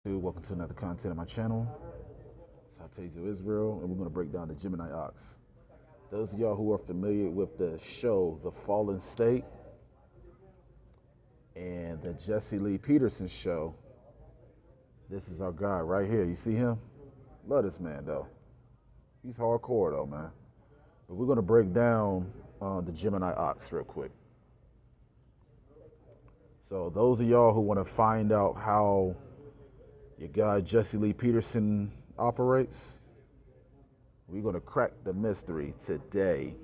Welcome to another content on my channel. It's Hatezu Israel, and we're going to break down the Gemini Ox. Those of y'all who are familiar with the show, The Fallen State, and the Jesse Lee Peterson show, this is our guy right here. You see him? Love this man, though. He's hardcore, though, man. But we're going to break down the Gemini Ox real quick. So those of y'all who want to find out how your guy Jesse Lee Peterson operates, we're going to crack the mystery today.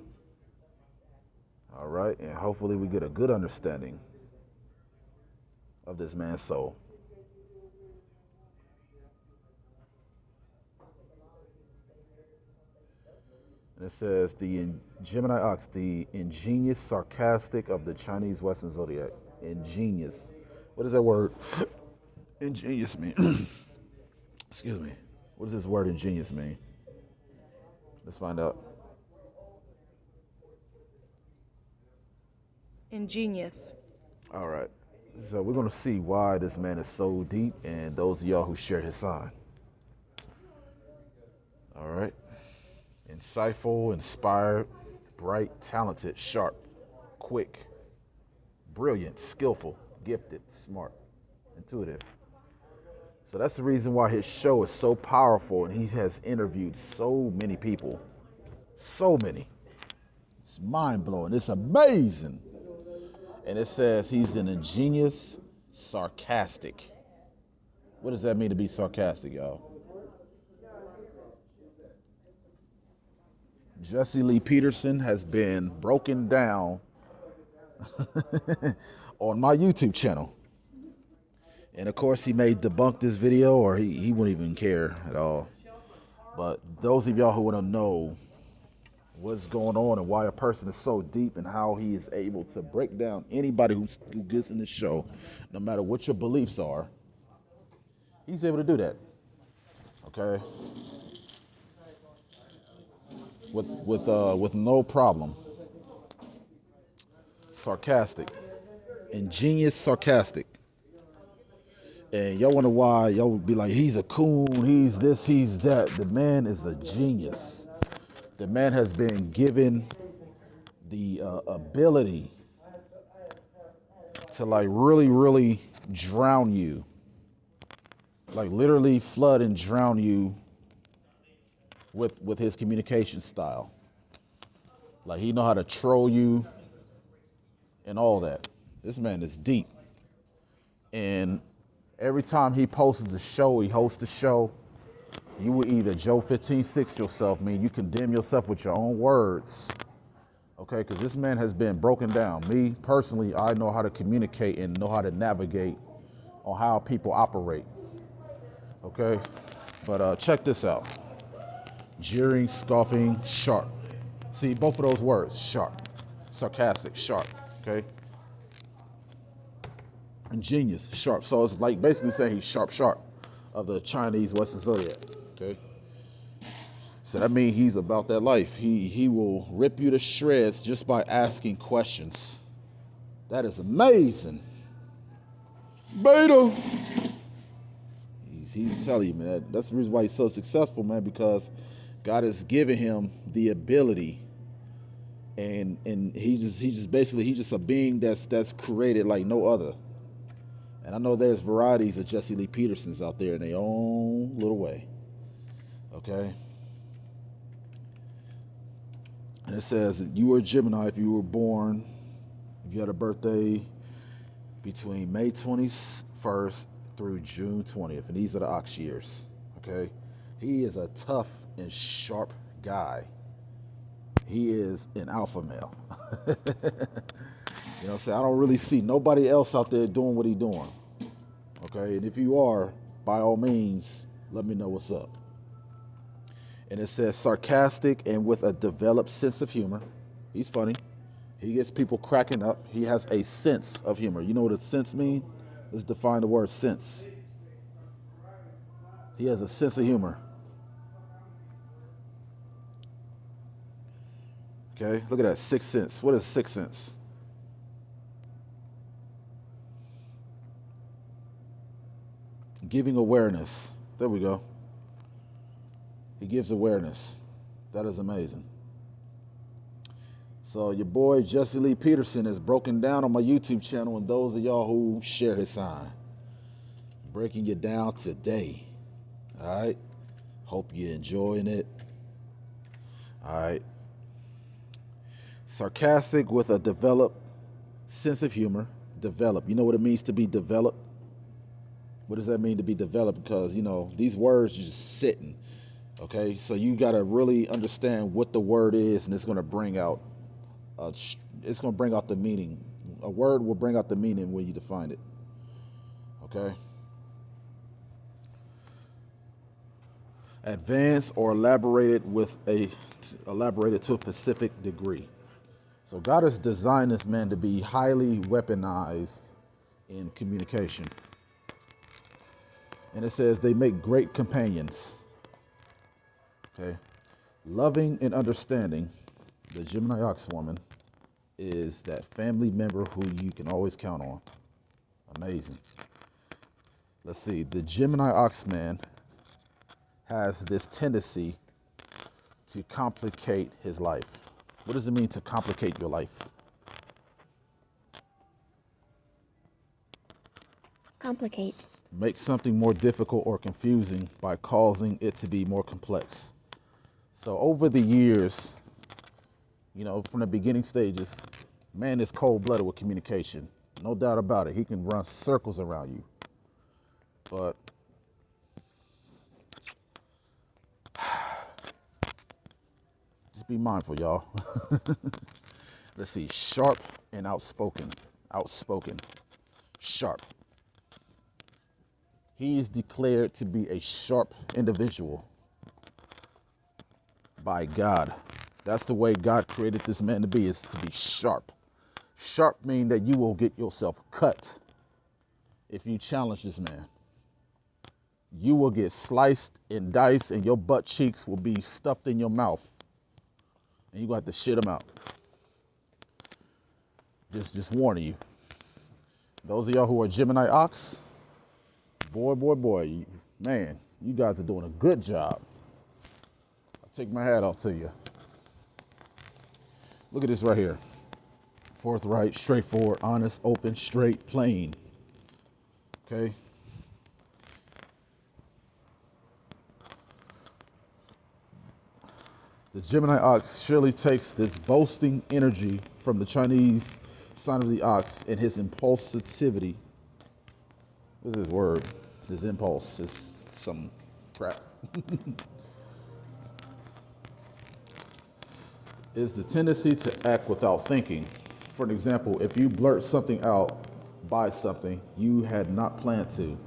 All right, and hopefully we get a good understanding of this man's soul. And it says the Gemini Ox, the ingenious, sarcastic of the Chinese Western zodiac. Ingenious. What does that word ingenious mean? Excuse me. What does this word ingenious mean? Let's find out. Ingenious. All right. So we're going to see why this man is so deep, and those of y'all who share his sign. All right. Insightful, inspired, bright, talented, sharp, quick, brilliant, skillful, gifted, smart, intuitive. So that's the reason why his show is so powerful, and he has interviewed so many people. So many. It's mind-blowing. It's amazing. And it says he's an ingenious, sarcastic. What does that mean to be sarcastic, y'all? Jesse Lee Peterson has been broken down on my YouTube channel. And of course, he may debunk this video, or he wouldn't even care at all. But those of y'all who want to know what's going on and why a person is so deep and how he is able to break down anybody who gets in this show, no matter what your beliefs are, he's able to do that. Okay? With no problem. Sarcastic. Ingenious, sarcastic. And y'all wonder why y'all would be like, he's a coon, he's this, he's that. The man is a genius. The man has been given the ability to like really drown you. Like literally flood and drown you with his communication style. Like he know how to troll you and all that. This man is deep. And every time he posts the show, he hosts the show, you will either Joe 15-6 yourself, mean you condemn yourself with your own words. Okay, because this man has been broken down. Me, personally, I know how to communicate and know how to navigate on how people operate. Okay, but check this out. Jeering, scoffing, sharp. See, both of those words, sharp. Sarcastic, sharp, okay? Ingenious, sharp. So it's like basically saying he's sharp of the Chinese Western zodiac, okay? So that means he's about that life. He will rip you to shreds just by asking questions. That is amazing. Beta. He's telling you, man. That's the reason why he's so successful, man, because God has given him the ability, and he's just a being that's created like no other. And I know there's varieties of Jesse Lee Petersons out there in their own little way. Okay? And it says that you were a Gemini if you were born, if you had a birthday between May 21st through June 20th. And these are the Ox years. Okay? He is a tough and sharp guy. He is an alpha male. You know what I'm saying? I don't really see nobody else out there doing what he's doing. Okay? And if you are, by all means, let me know what's up. And it says sarcastic and with a developed sense of humor. He's funny. He gets people cracking up. He has a sense of humor. You know what a sense means? Let's define the word sense. He has a sense of humor. Okay, look at that, sixth sense. What is sixth sense? Giving awareness. There we go. He gives awareness. That is amazing. So your boy Jesse Lee Peterson is broken down on my YouTube channel, and those of y'all who share his sign, breaking you down today. All right. Hope you're enjoying it. All right. Sarcastic with a developed sense of humor. Develop. You know what it means to be developed? What does that mean to be developed? Because, you know, these words are just sitting. Okay. So you got to really understand what the word is, and it's going to bring out the meaning. A word will bring out the meaning when you define it. Okay. Advanced or elaborated to a specific degree. So God has designed this man to be highly weaponized in communication. And it says they make great companions. Okay. Loving and understanding, the Gemini Ox woman is that family member who you can always count on. Amazing. Let's see. The Gemini Ox man has this tendency to complicate his life. What does it mean to complicate your life? Complicate. Make something more difficult or confusing by causing it to be more complex. So over the years, you know, from the beginning stages, man is cold-blooded with communication. No doubt about it. He can run circles around you. But just be mindful, y'all. Let's see. Sharp and outspoken. Outspoken. Sharp. He is declared to be a sharp individual by God. That's the way God created this man to be, is to be sharp. Sharp means that you will get yourself cut if you challenge this man. You will get sliced and diced, and your butt cheeks will be stuffed in your mouth. And you're going to have to shit them out. Just warning you. Those of y'all who are Gemini Ox, boy, man, you guys are doing a good job. I take my hat off to you. Look at this right here. Forthright, straightforward, honest, open, straight, plain. Okay? The Gemini Ox surely takes this boasting energy from the Chinese sign of the ox and his impulsivity. What's his word? His impulse is some crap. Is the tendency to act without thinking. For an example, if you blurt something out, buy something you had not planned to.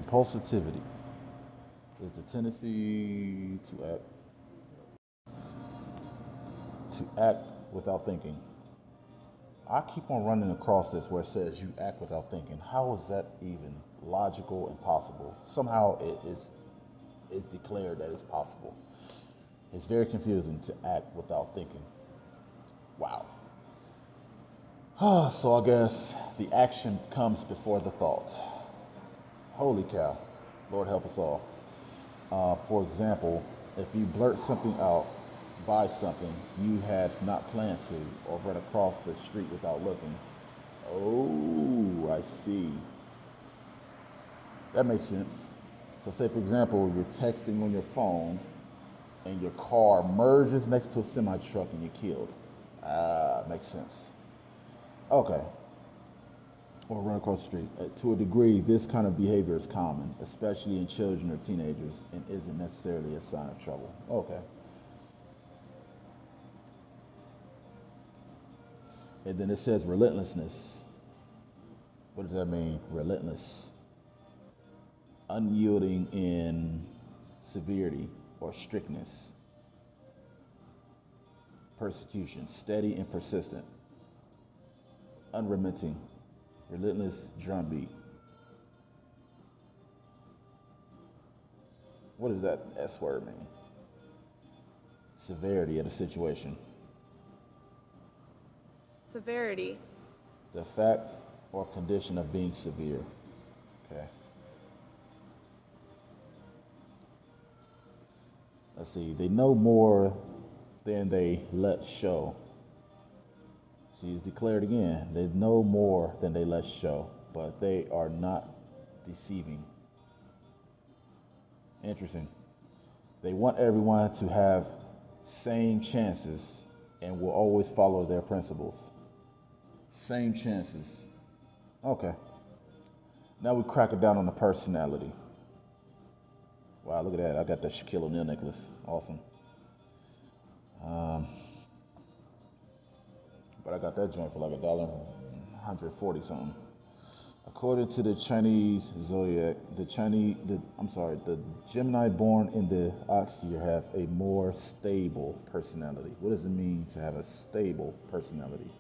Impulsivity is the tendency to act without thinking. I keep on running across this where it says you act without thinking. How is that even logical and possible? Somehow it is declared that it's possible. It's very confusing to act without thinking. Wow. So I guess the action comes before the thought. Holy cow. Lord help us all. For example, if you blurt something out, buy something you had not planned to, or run across the street without looking. Oh, I see. That makes sense. So say, for example, you're texting on your phone and your car merges next to a semi-truck and you're killed. Makes sense. Okay. Or run across the street. To a degree, this kind of behavior is common, especially in children or teenagers, and isn't necessarily a sign of trouble. Okay. And then it says relentlessness. What does that mean? Relentless. Unyielding in severity or strictness. Persecution. Steady and persistent. Unremitting. Relentless drumbeat. What does that S word mean? Severity of the situation. Severity. The fact or condition of being severe. Okay. Let's see. They know more than they let show. See, it's declared again. They know more than they let show, but they are not deceiving. Interesting. They want everyone to have same chances and will always follow their principles. Same chances. Okay. Now we crack it down on the personality. Wow, look at that. I got that Shaquille O'Neal necklace. Awesome. But I got that joint for like $1.40 something. According to the Chinese zodiac, the Gemini born in the Ox year have a more stable personality. What does it mean to have a stable personality?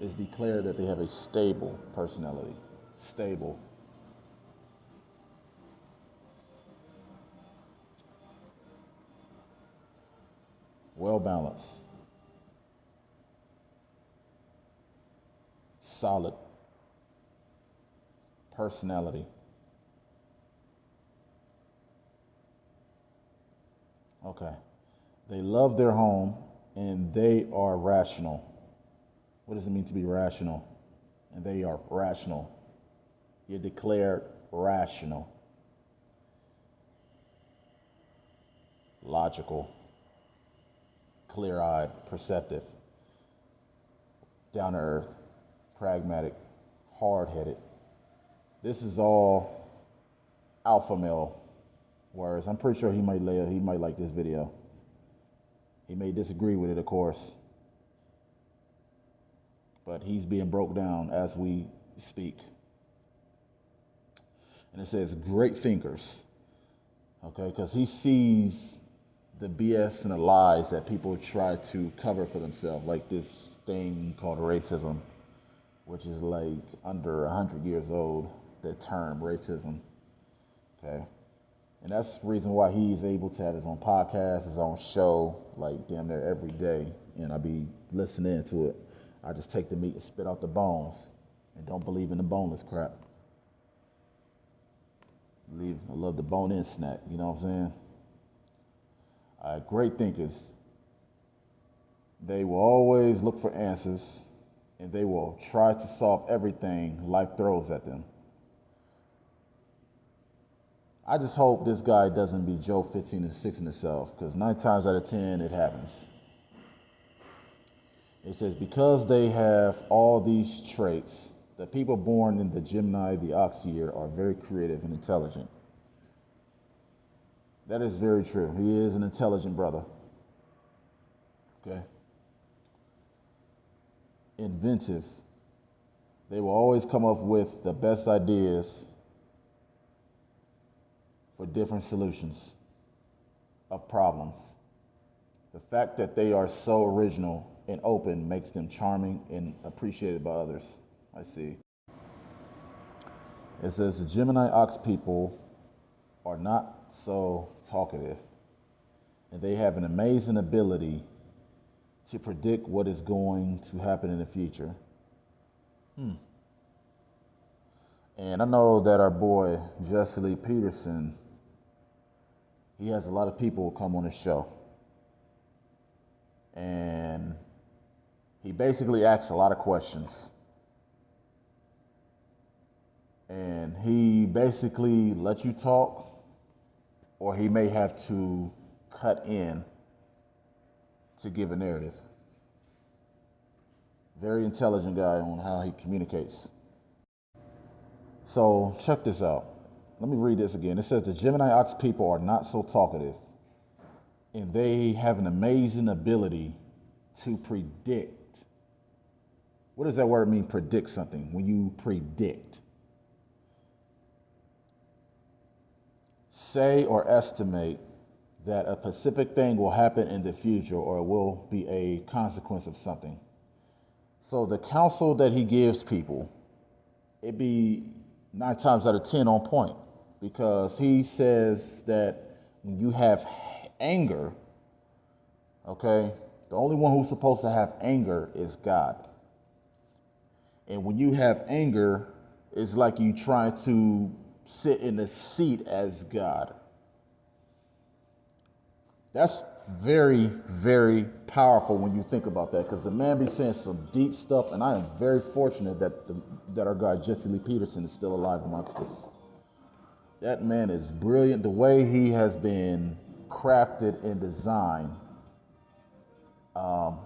It's declared that they have a stable personality. Stable. Well balanced. Solid personality. Okay. They love their home and they are rational. What does it mean to be rational? And they are rational. You're declared rational. Logical. Clear-eyed, perceptive. Down to earth. Pragmatic, hard-headed. This is all alpha male words. I'm pretty sure he might like this video. He may disagree with it, of course, but he's being broke down as we speak. And it says great thinkers, okay, because he sees the BS and the lies that people try to cover for themselves, like this thing called racism, which is like under 100 years old, the term racism, okay? And that's the reason why he's able to have his own podcast, his own show, like damn near every day, and I be listening to it. I just take the meat and spit out the bones and don't believe in the boneless crap. I love the bone-in snack, you know what I'm saying? Great thinkers. They will always look for answers, and they will try to solve everything life throws at them. I just hope this guy doesn't be Joe 15 and 6 in himself, because 9 times out of 10 it happens. It says, because they have all these traits, the people born in the Gemini, the Ox year, are very creative and intelligent. That is very true. He is an intelligent brother. Okay. Inventive. They will always come up with the best ideas for different solutions of problems. The fact that they are so original and open makes them charming and appreciated by others. I see. It says the Gemini Ox people are not so talkative, and they have an amazing ability to predict what is going to happen in the future. And I know that our boy, Jesse Lee Peterson, he has a lot of people come on his show. And he basically asks a lot of questions. And he basically lets you talk, or he may have to cut in to give a narrative. Very intelligent guy on how he communicates. So check this out. Let me read this again. It says the Gemini Ox people are not so talkative, and they have an amazing ability to predict. What does that word mean, predict something? When you predict. Say or estimate that a specific thing will happen in the future or will be a consequence of something. So the counsel that he gives people, it be 9 times out of 10 on point, because he says that when you have anger, okay, The only one who's supposed to have anger is God. And when you have anger, it's like you try to sit in the seat as God. That's very, very powerful when you think about that, because the man be saying some deep stuff, and I am very fortunate that our guy Jesse Lee Peterson is still alive amongst us. That man is brilliant. The way he has been crafted and designed.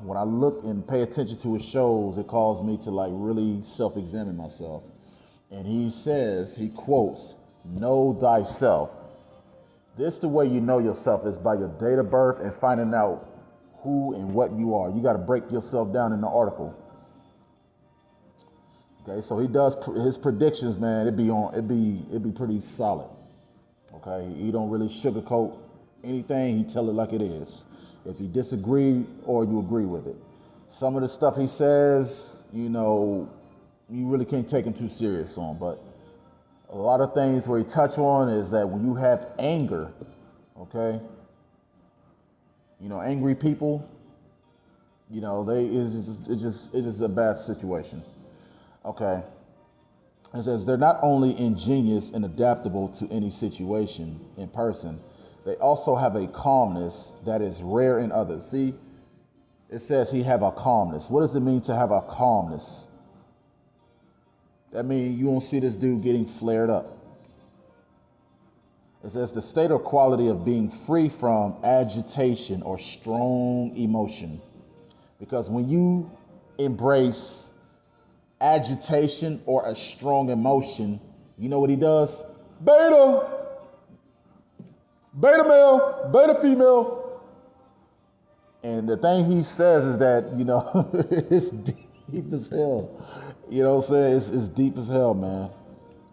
When I look and pay attention to his shows, it calls me to like really self-examine myself. And he quotes, "Know thyself." This the way you know yourself is by your date of birth and finding out who and what you are. You got to break yourself down in the article. Okay, so he does his predictions, man. It'd be pretty solid. Okay, he don't really sugarcoat anything. He tell it like it is. If you disagree or you agree with it, some of the stuff he says, you really can't take him too serious on. But a lot of things where he touch on is that when you have anger, okay, angry people, it's just a bad situation. Okay. It says they're not only ingenious and adaptable to any situation in person, they also have a calmness that is rare in others. See, it says he have a calmness. What does it mean to have a calmness? That means you won't see this dude getting flared up. It says the state or quality of being free from agitation or strong emotion. Because when you embrace agitation or a strong emotion, you know what he does? Beta male, beta female. And the thing he says is that, it's deep as hell. You know what I'm saying? It's deep as hell, man.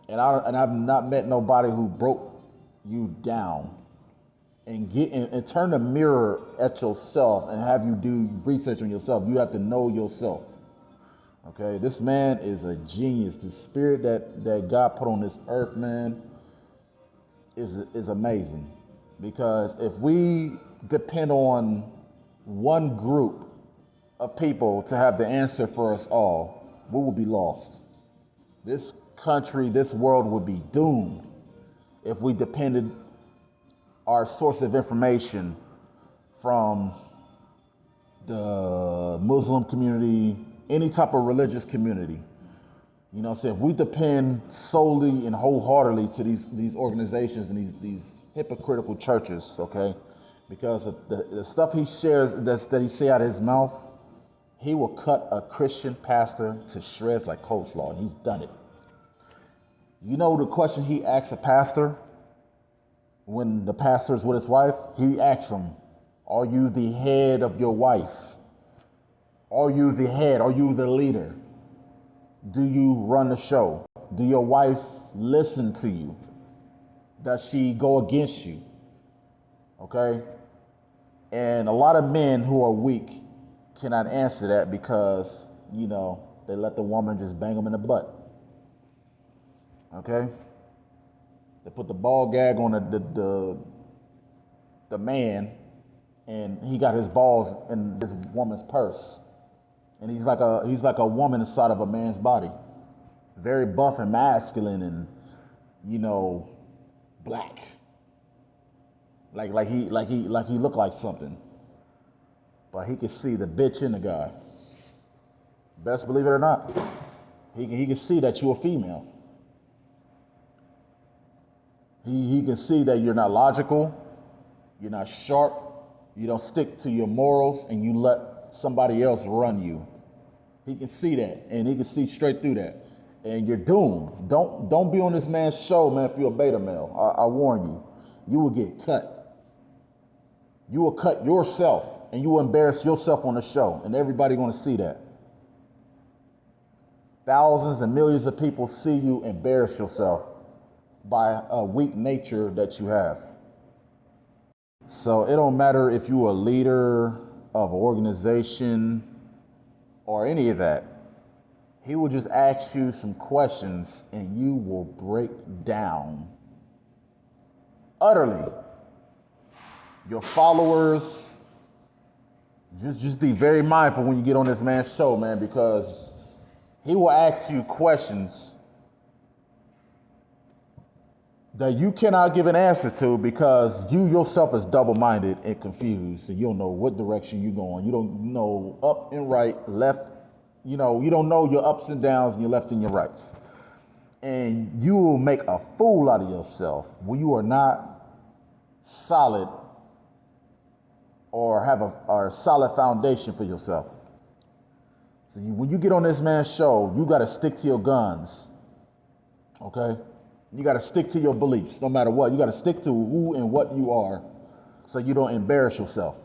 And I've not met nobody who broke you down and turn the mirror at yourself and have you do research on yourself. You have to know yourself. Okay, this man is a genius. The spirit that God put on this earth, man, is amazing. Because if we depend on one group of people to have the answer for us all, we will be lost. This country, this world would be doomed if we depended our source of information from the Muslim community, any type of religious community. So if we depend solely and wholeheartedly to these organizations and these hypocritical churches, okay, because of the stuff he shares that he say out of his mouth, he will cut a Christian pastor to shreds like coleslaw, and he's done it. You know the question he asks a pastor when the pastor's with his wife? He asks him, "Are you the head of your wife? Are you the head? Are you the leader? Do you run the show? Do your wife listen to you? Does she go against you?" Okay? And a lot of men who are weak cannot answer that because, they let the woman just bang them in the butt. Okay? They put the ball gag on the man, and he got his balls in this woman's purse. And he's like a woman inside of a man's body. Very buff and masculine and, black. Like he looked like something. But he could see the bitch in the guy. Best believe it or not. He can see that you're a female. He can see that you're not logical, you're not sharp, you don't stick to your morals, and you let somebody else run you. He can see that, and he can see straight through that. And you're doomed. Don't be on this man's show, man, if you're a beta male. I warn you. You will get cut. You will cut yourself, and you will embarrass yourself on the show, and everybody's going to see that. Thousands and millions of people see you embarrass yourself by a weak nature that you have. So it don't matter if you're a leader of an organization or any of that. He will just ask you some questions and you will break down utterly. Your followers, Just be very mindful when you get on this man's show, man, because he will ask you questions that you cannot give an answer to because you yourself is double-minded and confused, and you don't know what direction you're going. You don't know up and right, left. You don't know your ups and downs and your lefts and your rights. And you will make a fool out of yourself when you are not solid or have a solid foundation for yourself. So when you get on this man's show, you got to stick to your guns, okay? You got to stick to your beliefs, no matter what. You got to stick to who and what you are so you don't embarrass yourself.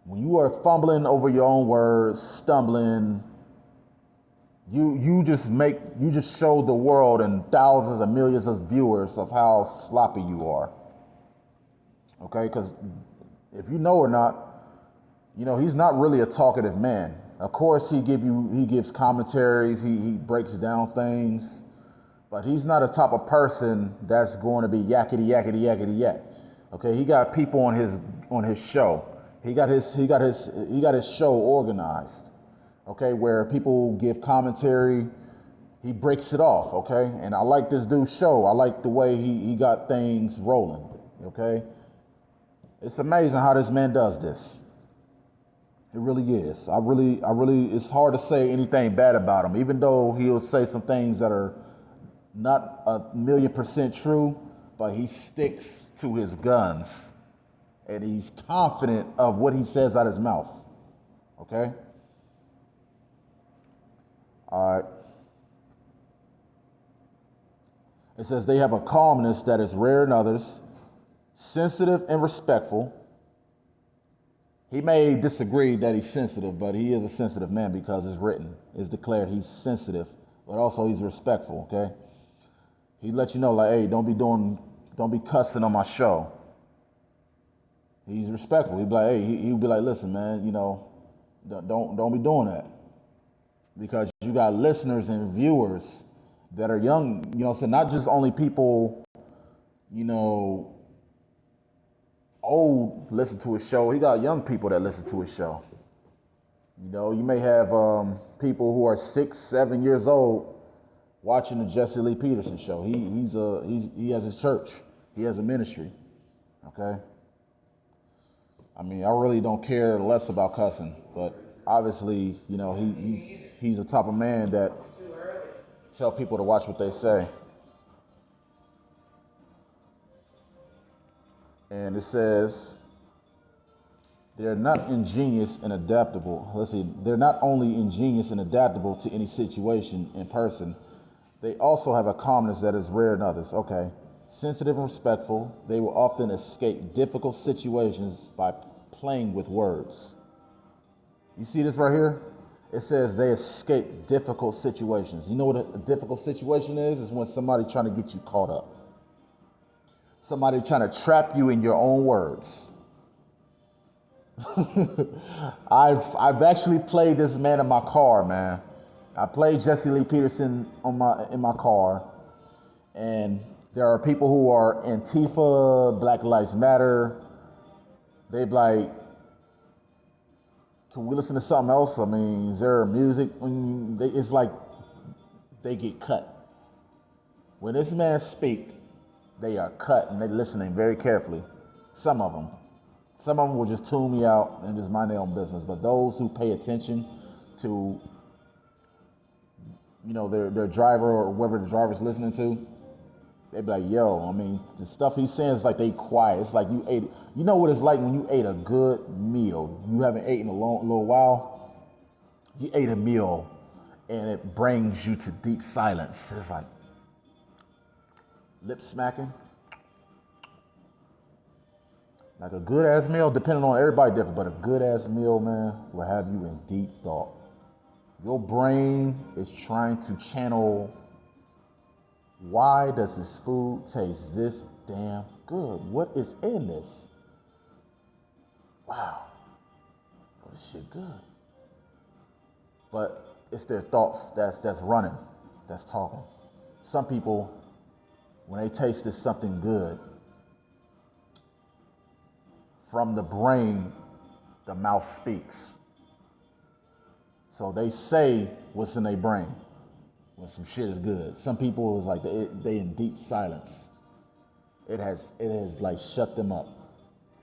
When you are fumbling over your own words, stumbling, you just show the world and thousands and millions of viewers of how sloppy you are. Okay? Because if you know or not, he's not really a talkative man. Of course, he gives commentaries, he breaks down things. But he's not a type of person that's going to be yakety yakety yakety yak. Okay, he got people on his show. He got his show organized. Okay, where people give commentary, he breaks it off. Okay, and I like this dude's show. I like the way he got things rolling. Okay, it's amazing how this man does this. It really is. I really, it's hard to say anything bad about him, even though he'll say some things that are not 1,000,000% true, but he sticks to his guns and he's confident of what he says out of his mouth. Okay? All right. It says they have a calmness that is rare in others, sensitive and respectful. He may disagree that he's sensitive, but he is a sensitive man because it's declared he's sensitive, but also he's respectful, okay? He lets you know, like, hey, don't be cussing on my show. He's respectful. He'd be like, hey, he'd be like, listen, man, don't be doing that. Because you got listeners and viewers that are young, so not just only people, old listen to his show. He got young people that listen to his show. You may have people who are 6, 7 years old watching the Jesse Lee Peterson show. He has his church. He has a ministry. Okay. I mean, I really don't care less about cussing, but obviously, he's the type of man that tell people to watch what they say. And it says they're not ingenious and adaptable. Let's see, they're not only ingenious and adaptable to any situation in person, they also have a calmness that is rare in others. Okay. Sensitive and respectful, they will often escape difficult situations by playing with words. You see this right here? It says they escape difficult situations. You know what a difficult situation is? It's when somebody's trying to get you caught up. Somebody trying to trap you in your own words. I've actually played this man in my car, man. I played Jesse Lee Peterson in my car, and there are people who are Antifa, Black Lives Matter. They be like, can we listen to something else? I mean, is there music? It's like they get cut. When this man speak, they are cut and they're listening very carefully. Some of them will just tune me out and just mind their own business. But those who pay attention to, their driver or whoever the driver's listening to, they be like, yo, I mean, the stuff he's saying is like they quiet. It's like you ate, you know what it's like when you ate a good meal. You haven't eaten in a little while. You ate a meal and it brings you to deep silence. It's like lip smacking. Like a good ass meal, depending on everybody different, but a good ass meal, man, will have you in deep thought. Your brain is trying to channel, why does this food taste this damn good? What is in this? Wow, this shit good. But it's their thoughts that's running, that's talking. Some people, when they taste this something good, from the brain, the mouth speaks. So they say what's in their brain when some shit is good. Some people is like they in deep silence. It has like shut them up.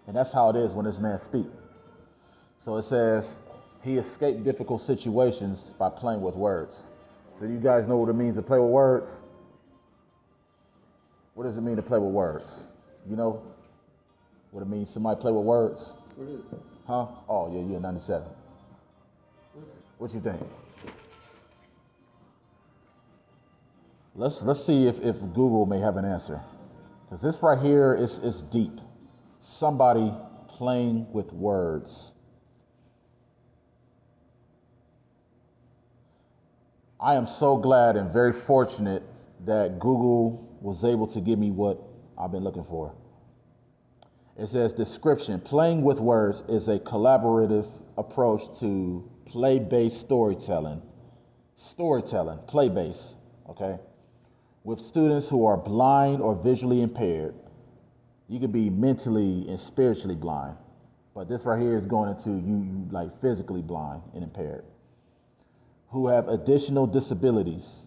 And that's how it is when this man speaks. So it says he escaped difficult situations by playing with words. So you guys know what it means to play with words? What does it mean to play with words? You know what it means somebody play with words? What is it? Huh? Oh yeah, you're 97. What you think? Let's see if Google may have an answer. Because this right here is deep. Somebody playing with words. I am so glad and very fortunate that Google was able to give me what I've been looking for. It says description, playing with words is a collaborative approach to play-based storytelling. Play-based, okay? With students who are blind or visually impaired. You could be mentally and spiritually blind, but this right here is going into you like physically blind and impaired. Who have additional disabilities,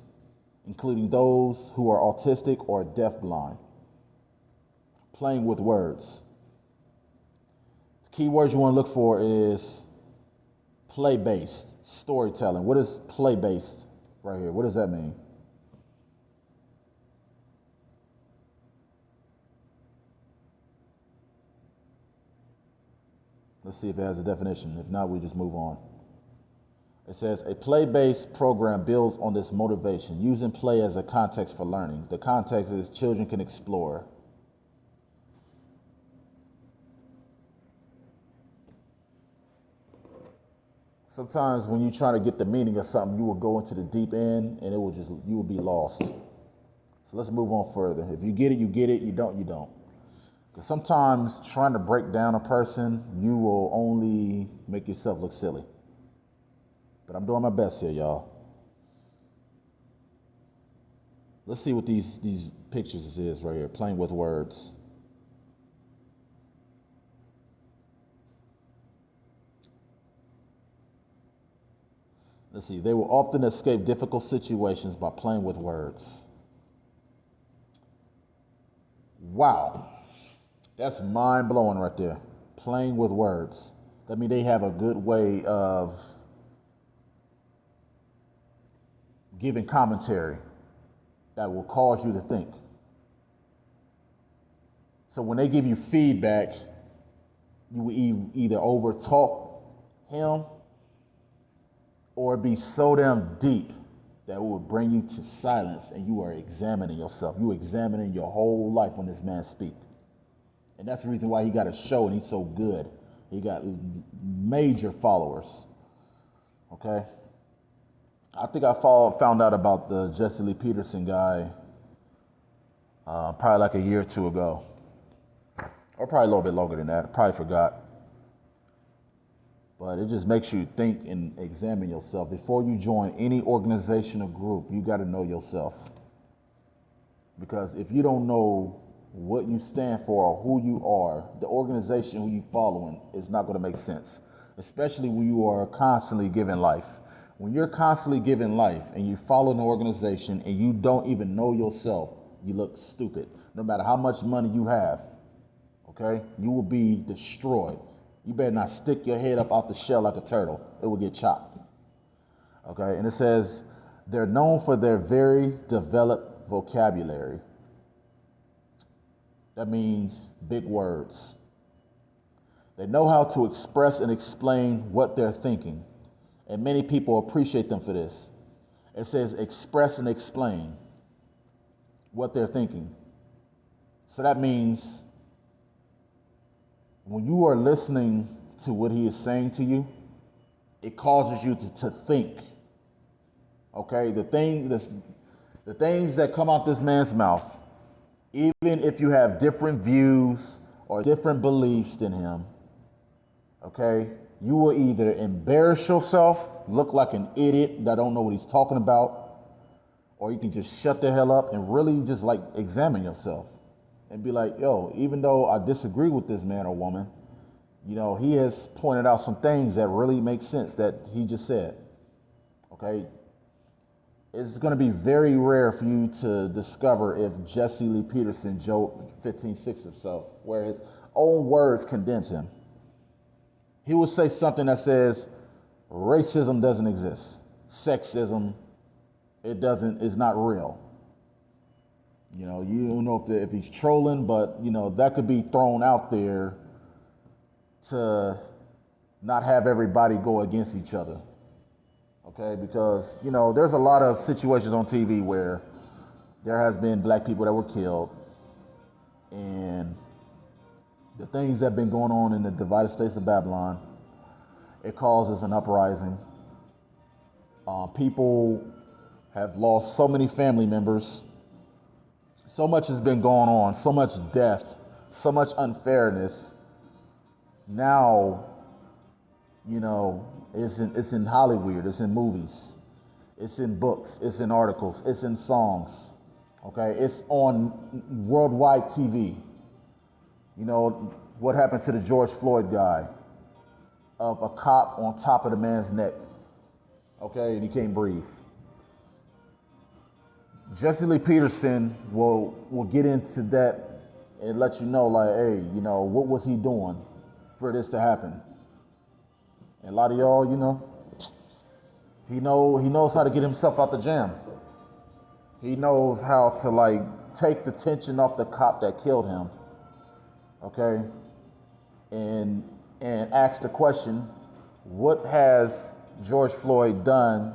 including those who are autistic or deafblind. Playing with words. The key words you want to look for is play-based, storytelling. What is play-based right here? What does that mean? Let's see if it has a definition. If not, we just move on. It says, a play-based program builds on this motivation, using play as a context for learning. The context is children can explore. Sometimes when you try to get the meaning of something, you will go into the deep end and you will be lost. So let's move on further. If you get it, you get it. You don't, you don't. Because sometimes trying to break down a person, you will only make yourself look silly. But I'm doing my best here, y'all. Let's see what these pictures is right here, playing with words. Let's see, they will often escape difficult situations by playing with words. Wow, that's mind-blowing right there, playing with words. That means they have a good way of giving commentary that will cause you to think. So when they give you feedback, you will either over talk him or be so damn deep that it will bring you to silence and you are examining yourself. You are examining your whole life when this man speaks. And that's the reason why he got a show and he's so good. He got major followers, okay? I think I found out about the Jesse Lee Peterson guy probably like a year or two ago. Or probably a little bit longer than that. I probably forgot. But it just makes you think and examine yourself. Before you join any organization or group, you got to know yourself. Because if you don't know what you stand for or who you are, the organization who you following is not going to make sense. Especially when you are constantly giving life. When you're constantly giving life and you follow an organization and you don't even know yourself, you look stupid. No matter how much money you have, okay? You will be destroyed. You better not stick your head up out the shell like a turtle. It will get chopped, okay? And it says, they're known for their very developed vocabulary. That means big words. They know how to express and explain what they're thinking. And many people appreciate them for this. It says express and explain what they're thinking. So that means when you are listening to what he is saying to you, it causes you to think. Okay? The things that come out this man's mouth, even if you have different views or different beliefs than him, okay? You will either embarrass yourself, look like an idiot that don't know what he's talking about, or you can just shut the hell up and really just like examine yourself and be like, yo, even though I disagree with this man or woman, he has pointed out some things that really make sense that he just said. Okay? It's going to be very rare for you to discover if Jesse Lee Peterson, Job 15:6 himself, where his own words condemns him. He will say something that says, racism doesn't exist. Sexism, it's not real. You don't know if he's trolling, but, that could be thrown out there to not have everybody go against each other. Okay, because, there's a lot of situations on TV where there has been black people that were killed, and the things that have been going on in the divided states of Babylon, it causes an uprising. People have lost so many family members. So much has been going on, so much death, so much unfairness. Now, it's in Hollywood, it's in movies, it's in books, it's in articles, it's in songs, okay? It's on worldwide TV. What happened to the George Floyd guy, of a cop on top of the man's neck, okay, and he can't breathe. Jesse Lee Peterson will get into that and let you know, like, hey, what was he doing for this to happen? And a lot of y'all, he knows how to get himself out the jam. He knows how to, take the tension off the cop that killed him, okay? And ask the question, what has George Floyd done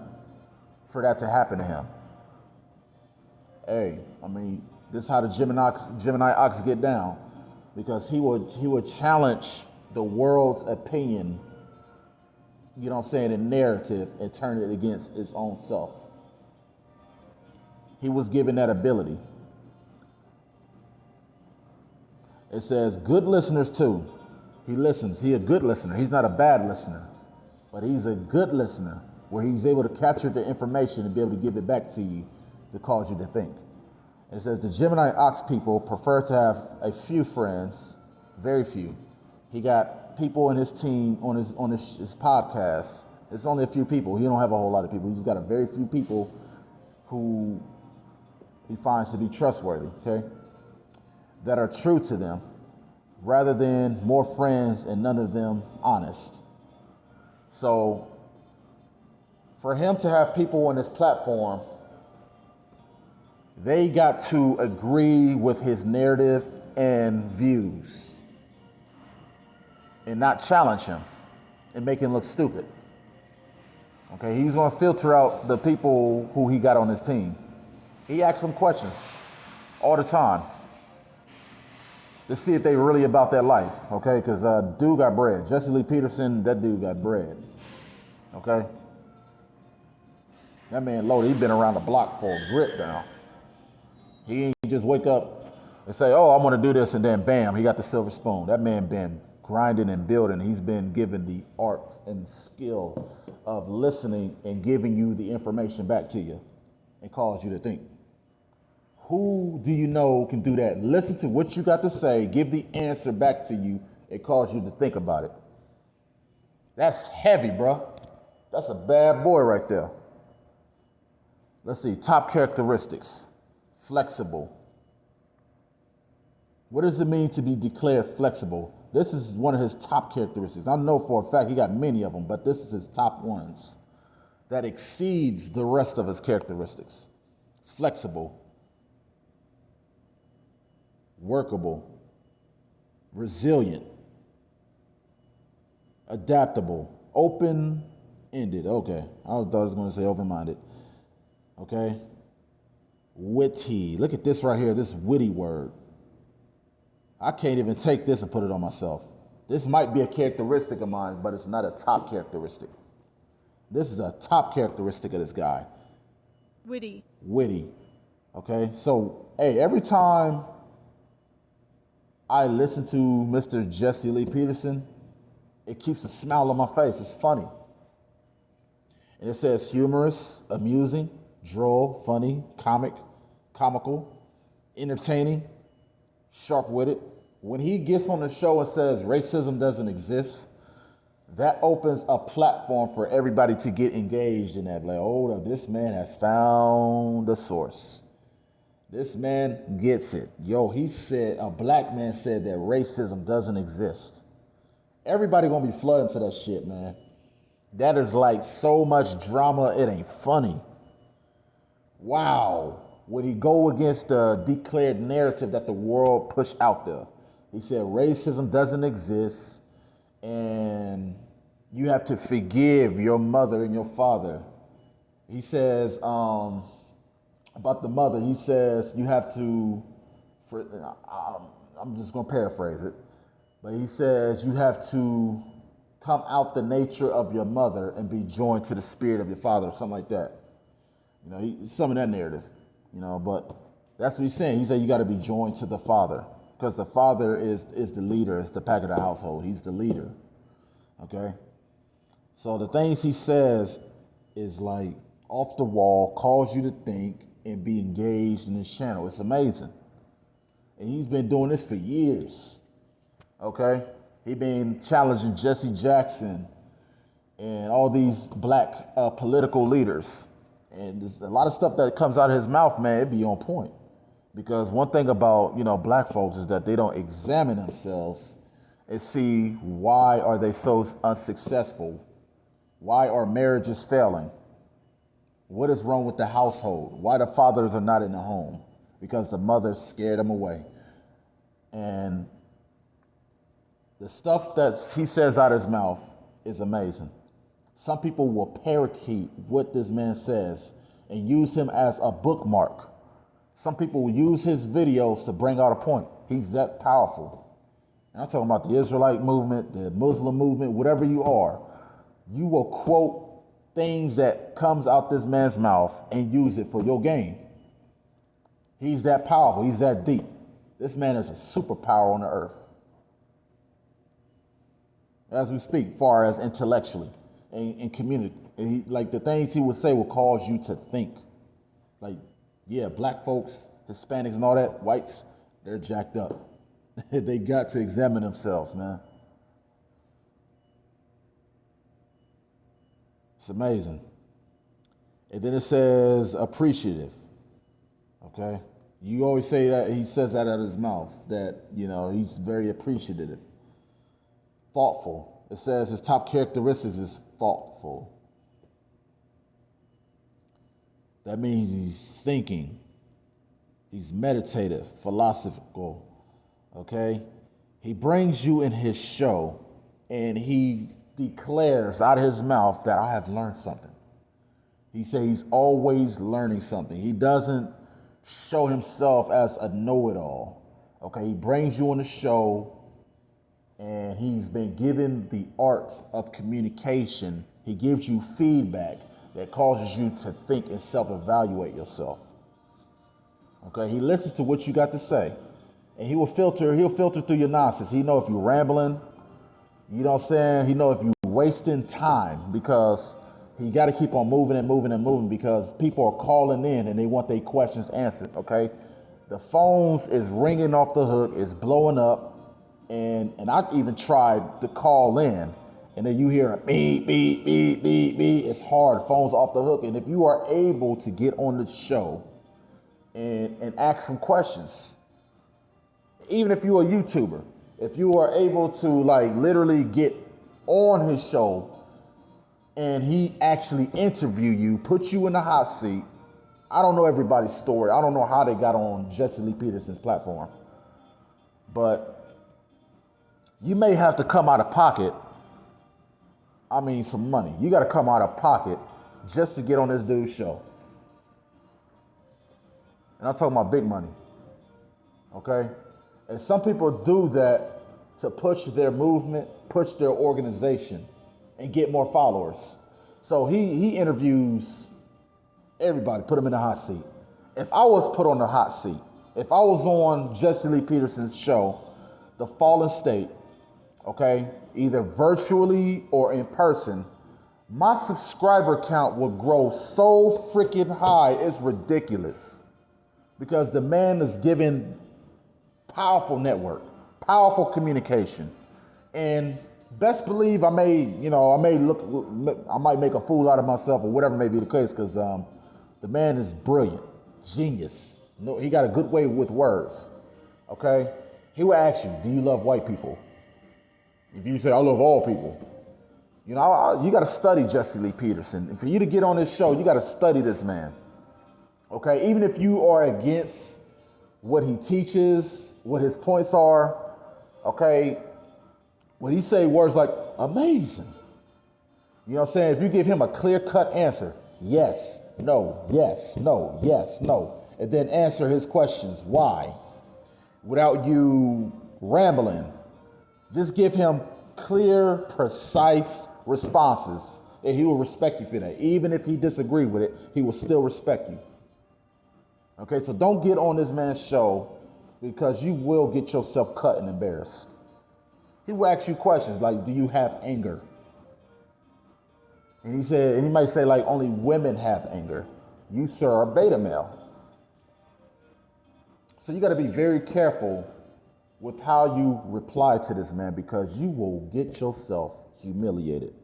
for that to happen to him? Hey, this is how the Gemini Ox get down, because he would challenge the world's opinion, in narrative, and turn it against its own self. He was given that ability. It says, good listeners too. He listens. He's a good listener. He's not a bad listener, but he's a good listener where he's able to capture the information and be able to give it back to you to cause you to think. It says the Gemini Ox people prefer to have a few friends, very few. He got people in his team on his podcast. It's only a few people. He don't have a whole lot of people. He's got a very few people who he finds to be trustworthy, okay, that are true to them, rather than more friends and none of them honest. So for him to have people on his platform, they got to agree with his narrative and views and not challenge him and make him look stupid. Okay, he's going to filter out the people who he got on his team. He asks them questions all the time to see if they really about that life, okay? Because dude got bread. Jesse Lee Peterson, that dude got bread, okay? That man loaded. He been around the block for a grip now. He ain't just wake up and say, oh, I'm going to do this, and then bam, he got the silver spoon. That man been grinding and building. He's been given the art and skill of listening and giving you the information back to you and cause you to think. Who do you know can do that? Listen to what you got to say, give the answer back to you, and cause you to think about it. That's heavy, bro. That's a bad boy right there. Let's see, top characteristics. Flexible. What does it mean to be declared flexible? This is one of his top characteristics. I know for a fact he got many of them, but this is his top ones that exceeds the rest of his characteristics. Flexible. Workable. Resilient. Adaptable. Open-ended. Okay. I thought I was going to say open-minded. Okay. Witty. Look at this right here, this witty word. I can't even take this and put it on myself. This might be a characteristic of mine, but it's not a top characteristic. This is a top characteristic of this guy. Witty. Witty. Okay, so, hey, every time I listen to Mr. Jesse Lee Peterson, it keeps a smile on my face. It's funny. And it says humorous, amusing, droll, funny, comical, entertaining, sharp-witted, When he gets on the show and says racism doesn't exist, that opens a platform for everybody to get engaged in that. Like, oh, this man has found the source. This man gets it. Yo, he said, a black man said that racism doesn't exist. Everybody gonna be flooding to that shit, man. That is like so much drama, it ain't funny. Wow. Would he go against the declared narrative that the world pushed out there? He said racism doesn't exist and you have to forgive your mother and your father. He says, about the mother, he says you have to, I'm just gonna paraphrase it, but he says you have to come out the nature of your mother and be joined to the spirit of your father, or something like that. You know, some of that narrative, you know, but that's what he's saying. He said you got to be joined to the father because the father is the leader, is the pack of the household. He's the leader, okay? So the things he says is like off the wall, calls you to think and be engaged in his channel. It's amazing. And he's been doing this for years, okay? He been challenging Jesse Jackson and all these black political leaders. And there's a lot of stuff that comes out of his mouth, man, it be on point. Because one thing about, you know, black folks is that they don't examine themselves and see why are they so unsuccessful? Why are marriages failing? What is wrong with the household? Why the fathers are not in the home? Because the mothers scared them away. And the stuff that he says out of his mouth is amazing. Some people will parakeet what this man says and use him as a bookmark. Some people will use his videos to bring out a point. He's that powerful. And I'm talking about the Israelite movement, the Muslim movement, whatever you are. You will quote things that comes out this man's mouth and use it for your gain. He's that powerful. He's that deep. This man is a superpower on the earth. As we speak, far as intellectually and community. And he, like the things he would say will cause you to think. Like, yeah, black folks, Hispanics and all that, whites, they're jacked up. They got to examine themselves, man. It's amazing. And then it says appreciative, okay? You always say that, he says that out of his mouth, that, you know, he's very appreciative. Thoughtful. It says his top characteristics is thoughtful. That means he's thinking. He's meditative, philosophical, okay? He brings you in his show and he declares out of his mouth that I have learned something. He says he's always learning something. He doesn't show himself as a know-it-all, okay? He brings you on the show and he's been given the art of communication. He gives you feedback that causes you to think and self-evaluate yourself. Okay, he listens to what you got to say. And he'll filter through your nonsense. He know if you're rambling, you know what I'm saying? He know if you're wasting time because he got to keep on moving and moving and moving because people are calling in and they want their questions answered, okay? The phones is ringing off the hook, it's blowing up. And I even tried to call in, and then you hear a beep, beep, beep, beep, beep. It's hard, phone's off the hook. And if you are able to get on the show and ask some questions, even if you're a YouTuber, if you are able to like literally get on his show and he actually interview you, put you in the hot seat. I don't know everybody's story. I don't know how they got on Jesse Lee Peterson's platform, but you may have to come out of pocket. I mean, some money. You got to come out of pocket just to get on this dude's show. And I'm talking about big money. Okay? And some people do that to push their movement, push their organization, and get more followers. So he interviews everybody, put them in the hot seat. If I was put on the hot seat, if I was on Jesse Lee Peterson's show, The Fallen State, okay, either virtually or in person, my subscriber count would grow so freaking high, it's ridiculous. Because the man is giving powerful network. Powerful communication. And best believe I might make a fool out of myself or whatever may be the case, because the man is brilliant, genius. No, he got a good way with words. Okay? He will ask you, do you love white people? If you say, I love all people. You know, you got to study Jesse Lee Peterson. And for you to get on this show, you got to study this man. Okay? Even if you are against what he teaches, what his points are, okay, when he say words like amazing, you know what I'm saying? If you give him a clear-cut answer, yes, no, yes, no, yes, no, and then answer his questions, why, without you rambling, just give him clear, precise responses, and he will respect you for that. Even if he disagreed with it, he will still respect you. Okay, so don't get on this man's show, because you will get yourself cut and embarrassed. He will ask you questions like, do you have anger? And he might say, like, only women have anger. You, sir, are beta male. So you got to be very careful with how you reply to this man, because you will get yourself humiliated.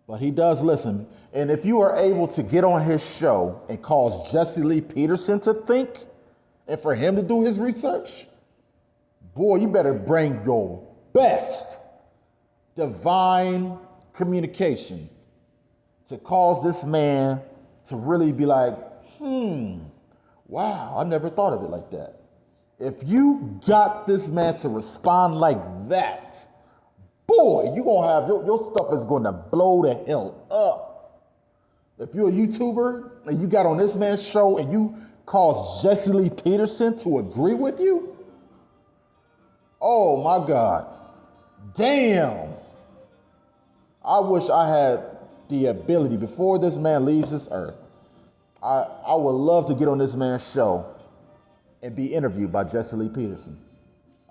But he does listen. And if you are able to get on his show and cause Jesse Lee Peterson to think, and for him to do his research, boy, you better bring your best divine communication to cause this man to really be like, wow, I never thought of it like that. If you got this man to respond like that, boy, you're going to have, your stuff is going to blow the hell up. If you're a YouTuber and you got on this man's show and you cause Jesse Lee Peterson to agree with you, oh my God, damn. I wish I had the ability, before this man leaves this earth, I would love to get on this man's show and be interviewed by Jesse Lee Peterson.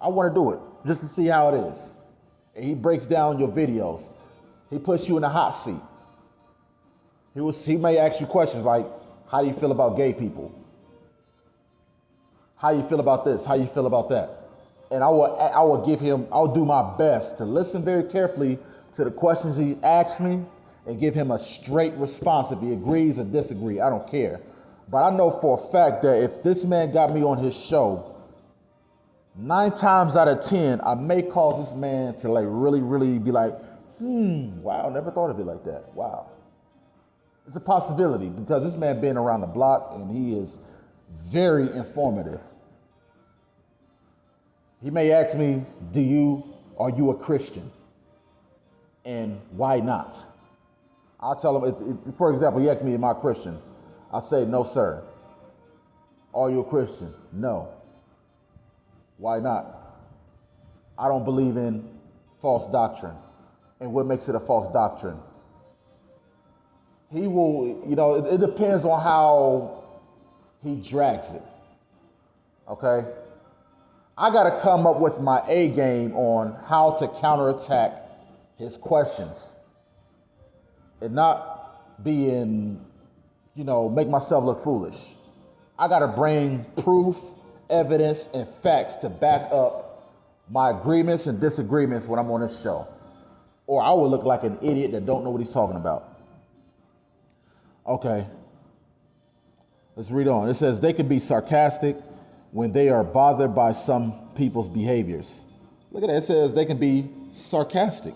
I want to do it just to see how it is. And he breaks down your videos. He puts you in the hot seat. He may ask you questions like, how do you feel about gay people? How you feel about this? How you feel about that? And I'll do my best to listen very carefully to the questions he asks me and give him a straight response. If he agrees or disagrees, I don't care. But I know for a fact that if this man got me on his show, 9 times out of 10, I may cause this man to like really, really be like, wow, never thought of it like that. Wow. It's a possibility, because this man been around the block and he is very informative. He may ask me, are you a Christian? And why not? I'll tell him, if, for example, he asks me, am I a Christian? I'll say, no, sir. Are you a Christian? No. Why not? I don't believe in false doctrine. And what makes it a false doctrine? He will, it depends on how he drags it. Okay? I got to come up with my A game on how to counterattack his questions and not make myself look foolish. I got to bring proof, evidence, and facts to back up my agreements and disagreements when I'm on this show. Or I will look like an idiot that don't know what he's talking about. Okay. Let's read on. It says they can be sarcastic when they are bothered by some people's behaviors. Look at that. It says they can be sarcastic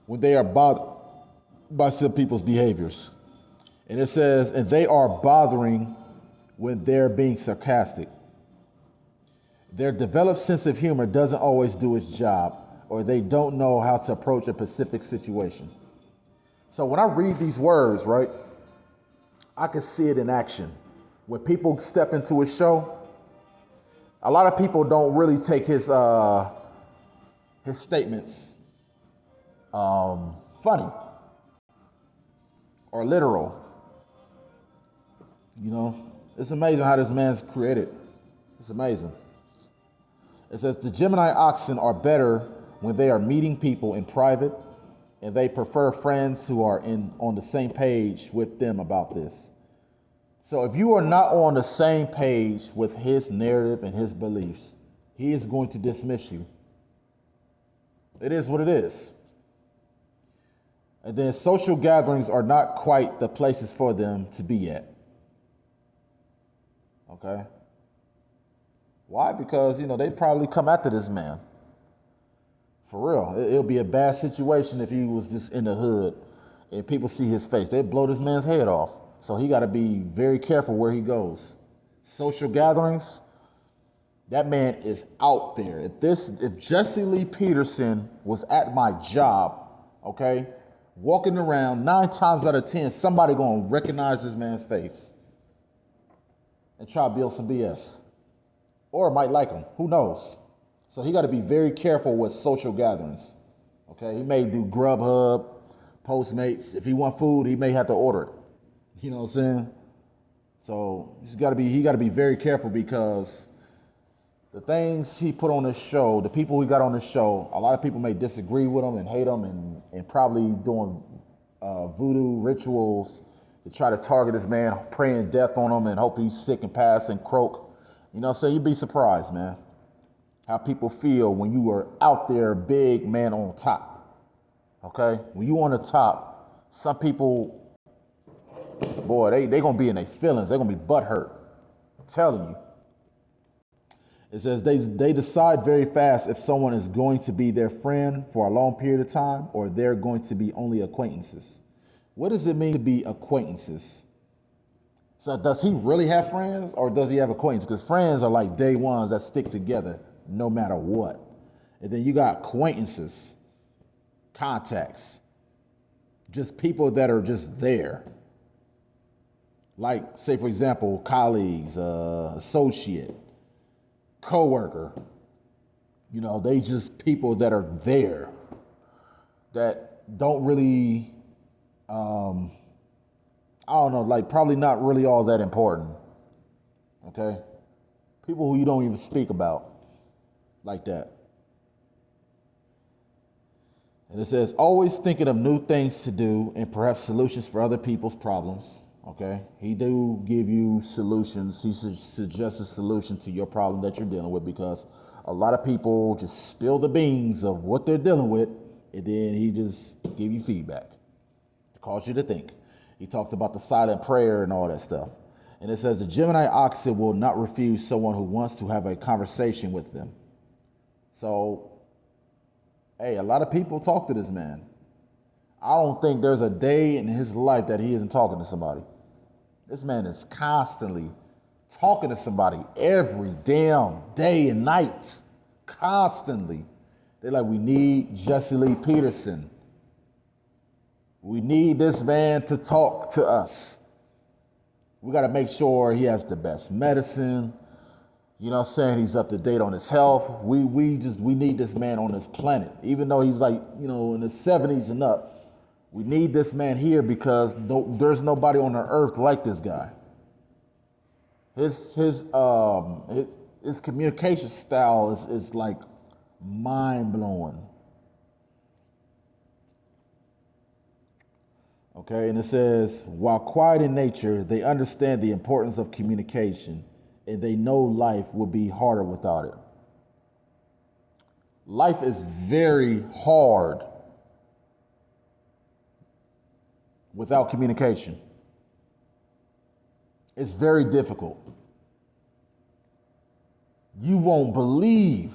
when they are bothered by some people's behaviors. And it says, and they are bothering when they're being sarcastic. Their developed sense of humor doesn't always do its job, or they don't know how to approach a specific situation. So when I read these words, right, I can see it in action. When people step into his show, a lot of people don't really take his statements funny or literal. It's amazing how this man's created. It's amazing. It says the Gemini oxen are better when they are meeting people in private, and they prefer friends who are on the same page with them about this. So if you are not on the same page with his narrative and his beliefs, he is going to dismiss you. It is what it is. And then social gatherings are not quite the places for them to be at. Okay? Why? Because, they probably come after this man. For real. It'll be a bad situation if he was just in the hood and people see his face. They'd blow this man's head off. So he got to be very careful where he goes. Social gatherings, that man is out there. If Jesse Lee Peterson was at my job, okay, walking around, 9 times out of 10, somebody gonna recognize this man's face and try to build some BS. Or might like him, who knows? So he got to be very careful with social gatherings. Okay, he may do Grubhub, Postmates. If he want food, he may have to order it. You know what I'm saying? So he got to be very careful, because the things he put on this show, the people he got on this show, a lot of people may disagree with him and hate him and probably doing voodoo rituals to try to target this man, praying death on him and hope he's sick and pass and croak. You know what I'm saying? You'd be surprised, man, how people feel when you are out there, big man on top. Okay? When you on the top, some people, boy, they going to be in their feelings. They're going to be butthurt. I'm telling you. It says they decide very fast if someone is going to be their friend for a long period of time or they're going to be only acquaintances. What does it mean to be acquaintances? So does he really have friends, or does he have acquaintances? Because friends are like day ones that stick together no matter what. And then you got acquaintances, contacts, just people that are just there. Like, say, for example, colleagues, associate, coworker. They just people that are there that don't really, I don't know, like probably not really all that important. Okay? People who you don't even speak about like that. And it says, always thinking of new things to do and perhaps solutions for other people's problems. Okay? He do give you solutions. He suggests a solution to your problem that you're dealing with, because a lot of people just spill the beans of what they're dealing with, and then he just give you feedback to cause you to think. He talked about the silent prayer and all that stuff. And it says the Gemini Ox will not refuse someone who wants to have a conversation with them. So, hey, a lot of people talk to this man. I don't think there's a day in his life that he isn't talking to somebody. This man is constantly talking to somebody every damn day and night. Constantly. They're like, we need Jesse Lee Peterson. We need this man to talk to us. We got to make sure he has the best medicine. You know what I'm saying? He's up to date on his health. We need this man on this planet. Even though he's like, in his 70s and up, we need this man here because there's nobody on the earth like this guy. His communication style is like mind-blowing. Okay, and it says, while quiet in nature, they understand the importance of communication, and they know life would be harder without it. Life is very hard without communication. It's very difficult. You won't believe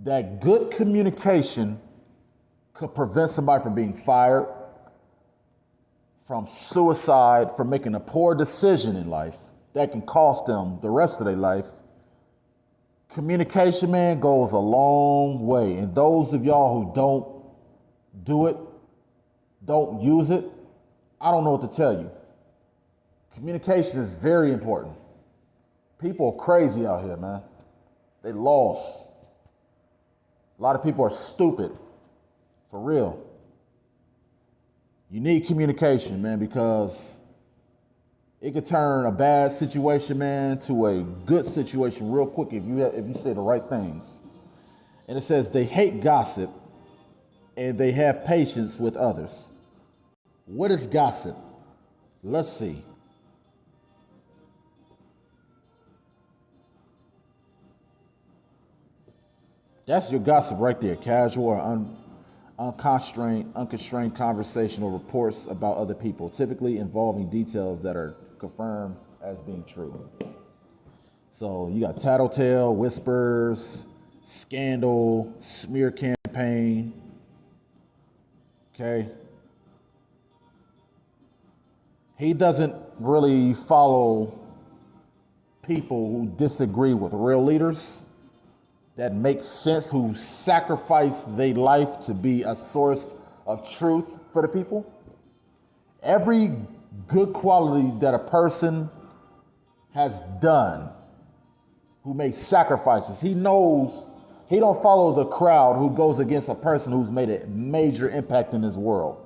that good communication could prevent somebody from being fired, from suicide, from making a poor decision in life that can cost them the rest of their life. Communication, man, goes a long way. And those of y'all who don't do it, don't use it, I don't know what to tell you. Communication is very important. People are crazy out here, man. They lost. A lot of people are stupid. For real. You need communication, man, because it could turn a bad situation, man, to a good situation real quick if you say the right things. And it says they hate gossip and they have patience with others. What is gossip? Let's see. That's your gossip right there. Casual or unconstrained conversation or reports about other people, typically involving details that are confirmed as being true. So you got tattletale, whispers, scandal, smear campaign. Okay. He doesn't really follow people who disagree with real leaders that make sense, who sacrifice their life to be a source of truth for the people. Every good quality that a person has done, who makes sacrifices, he knows he don't follow the crowd who goes against a person who's made a major impact in this world.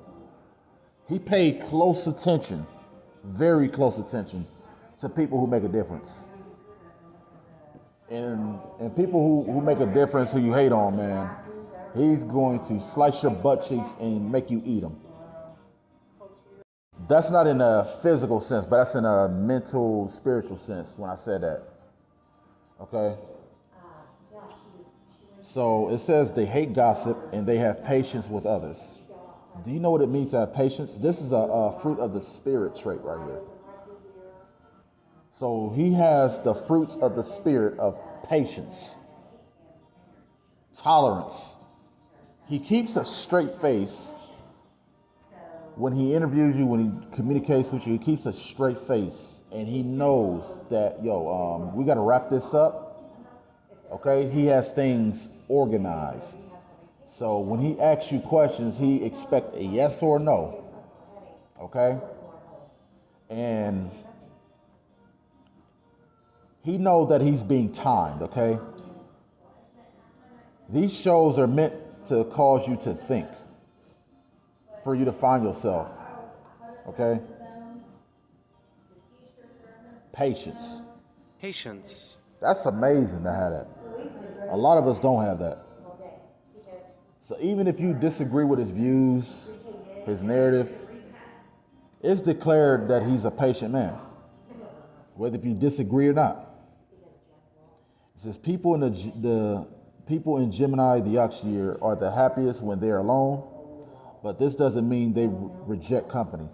He paid close attention, very close attention, to people who make a difference. And people who make a difference, who you hate on, man, he's going to slice your butt cheeks and make you eat them. That's not in a physical sense, but that's in a mental, spiritual sense when I said that. Okay? So it says they hate gossip and they have patience with others. Do you know what it means to have patience? This is a fruit of the spirit trait right here. So he has the fruits of the spirit of patience, tolerance. He keeps a straight face when he interviews you, when he communicates with you. He keeps a straight face, and he knows that, we got to wrap this up. Okay, he has things organized. So when he asks you questions, he expects a yes or no. Okay, and he knows that he's being timed, okay? These shows are meant to cause you to think, for you to find yourself, okay? Patience. Patience. That's amazing to have that. A lot of us don't have that. So even if you disagree with his views, his narrative, it's declared that he's a patient man, whether if you disagree or not. It says people in the people in Gemini the Ox year are the happiest when they're alone, but this doesn't mean they reject company.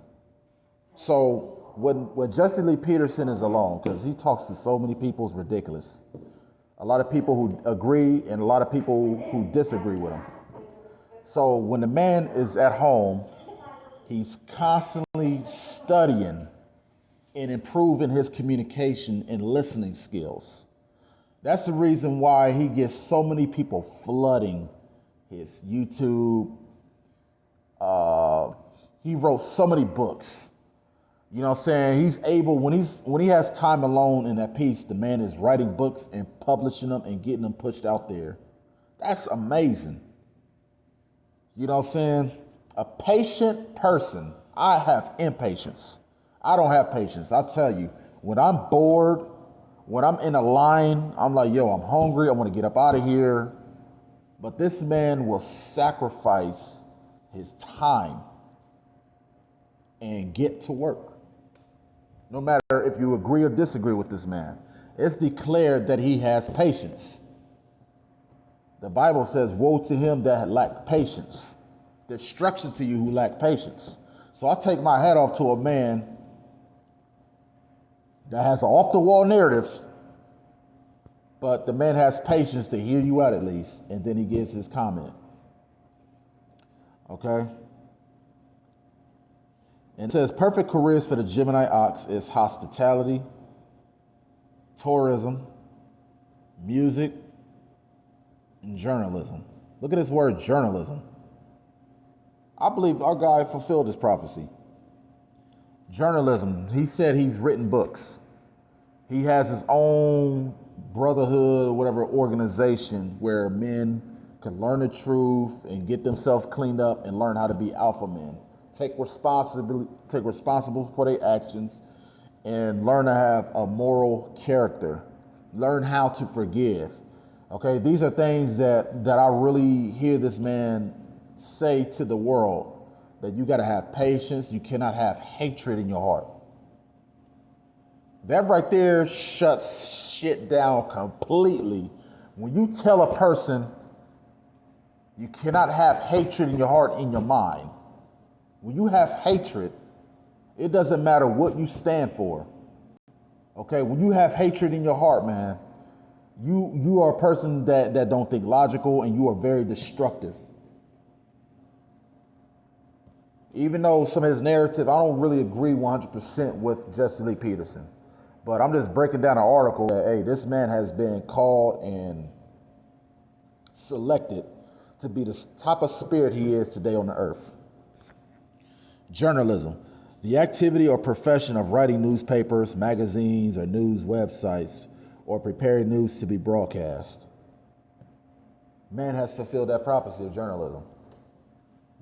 So when Jesse Lee Peterson is alone, because he talks to so many people, it's ridiculous. A lot of people who agree and a lot of people who disagree with him. So when the man is at home, he's constantly studying and improving his communication and listening skills. That's the reason why he gets so many people flooding his YouTube. He wrote so many books. You know what I'm saying? He's able, when he has time alone in that piece, the man is writing books and publishing them and getting them pushed out there. That's amazing. You know what I'm saying? A patient person. I have impatience. I don't have patience. I'll tell you, when I'm bored, when I'm in a line, I'm like, I'm hungry. I want to get up out of here. But this man will sacrifice his time and get to work. No matter if you agree or disagree with this man, it's declared that he has patience. The Bible says, woe to him that lack patience. Destruction to you who lack patience. So I take my hat off to a man that has an off-the-wall narrative, but the man has patience to hear you out at least, and then he gives his comment. Okay? And it says perfect careers for the Gemini Ox is hospitality, tourism, music, and journalism. Look at this word, journalism. I believe our guy fulfilled his prophecy. Journalism, he said he's written books. He has his own brotherhood or whatever organization where men can learn the truth and get themselves cleaned up and learn how to be alpha men. Take responsible for their actions and learn to have a moral character. Learn how to forgive. Okay, these are things that I really hear this man say to the world, that you got to have patience. You cannot have hatred in your heart. That right there shuts shit down completely. When you tell a person you cannot have hatred in your heart, in your mind, when you have hatred, it doesn't matter what you stand for. Okay, when you have hatred in your heart, man, you are a person that don't think logical, and you are very destructive. Even though some of his narrative, I don't really agree 100% with Jesse Lee Peterson. But I'm just breaking down an article that, hey, this man has been called and selected to be the type of spirit he is today on the earth. Journalism, the activity or profession of writing newspapers, magazines, or news websites, or preparing news to be broadcast. Man has fulfilled that prophecy of journalism.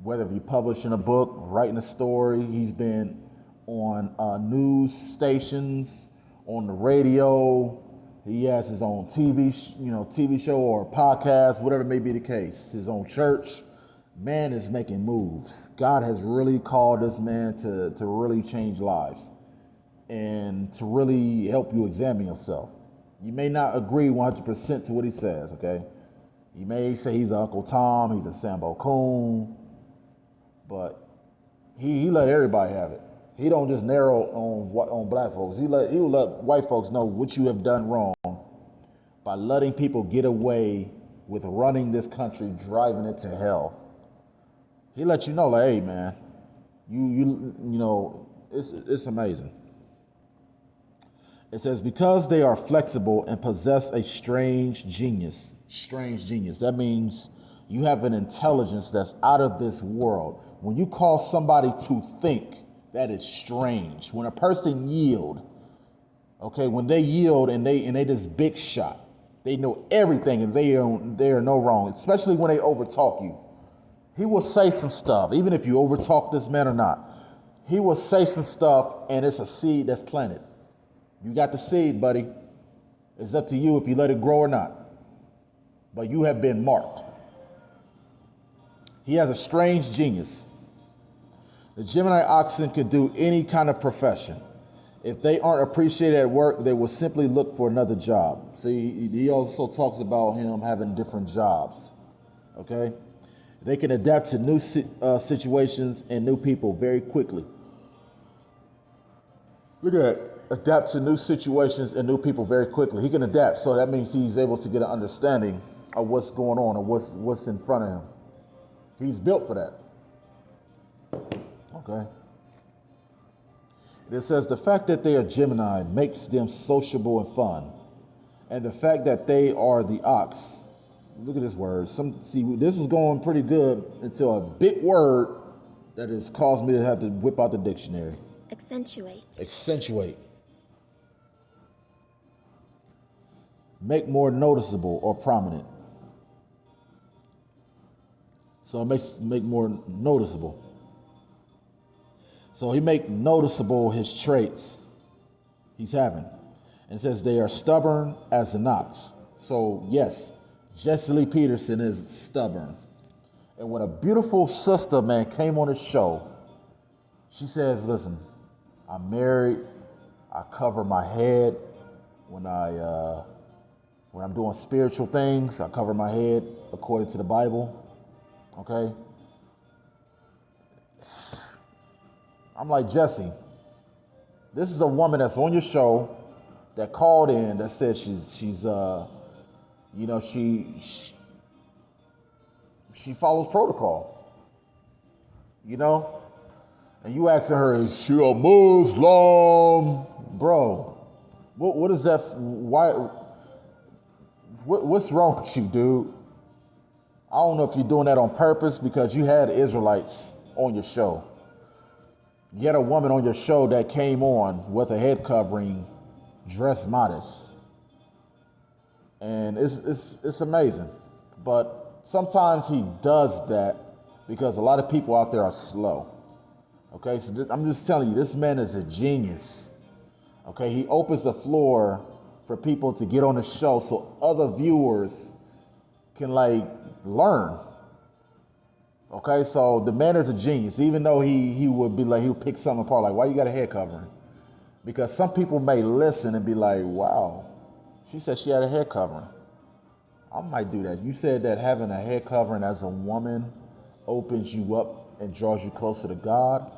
Whether if you're publishing a book, writing a story, he's been on news stations, on the radio. He has his own TV show or podcast, whatever may be the case. His own church. Man is making moves. God has really called this man to really change lives and to really help you examine yourself. You may not agree 100% to what he says, okay? You may say he's an Uncle Tom, he's a Sambo Coon, but he let everybody have it. He don't just narrow on black folks. He will let white folks know what you have done wrong by letting people get away with running this country, driving it to hell. He let you know, like, hey, man, you know, it's amazing. It says, because they are flexible and possess a strange genius. Strange genius. That means you have an intelligence that's out of this world. When you call somebody to think, that is strange. When a person yield, okay, when they yield and they just big shot, they know everything and they are no wrong, especially when they overtalk you. He will say some stuff, even if you overtalk this man or not. He will say some stuff, and it's a seed that's planted. You got the seed, buddy. It's up to you if you let it grow or not. But you have been marked. He has a strange genius. The Gemini Ox could do any kind of profession. If they aren't appreciated at work, they will simply look for another job. See, he also talks about him having different jobs. Okay? They can adapt to new situations and new people very quickly. Look at that. Adapt to new situations and new people very quickly. He can adapt, so that means he's able to get an understanding of what's going on or what's in front of him. He's built for that. Okay? It says the fact that they are Gemini makes them sociable and fun. And the fact that they are the ox, look at this word. This was going pretty good until a big word that has caused me to have to whip out the dictionary. Accentuate. Accentuate. Make more noticeable or prominent. So it make more noticeable. So he make noticeable his traits he's having. And says they are stubborn as an ox. So yes, Jesse Lee Peterson is stubborn. And when a beautiful sister, man, came on his show, she says, listen, I'm married. I cover my head when I'm doing spiritual things. I cover my head according to the Bible. Okay? I'm like, Jesse, this is a woman that's on your show that called in that said she follows protocol. You know? And you asking her, is she a Muslim? Bro, what is that? Why? What's wrong with you, dude? I don't know if you're doing that on purpose because you had Israelites on your show. You had a woman on your show that came on with a head covering, dressed modest. And it's amazing. But sometimes he does that because a lot of people out there are slow. Okay, so I'm just telling you, this man is a genius. Okay, he opens the floor for people to get on the show so other viewers can learn. Okay, so the man is a genius, even though he would be like, he'll pick something apart, like, why you got a head covering? Because some people may listen and be like, wow, she said she had a head covering. I might do that. You said that having a head covering as a woman opens you up and draws you closer to God.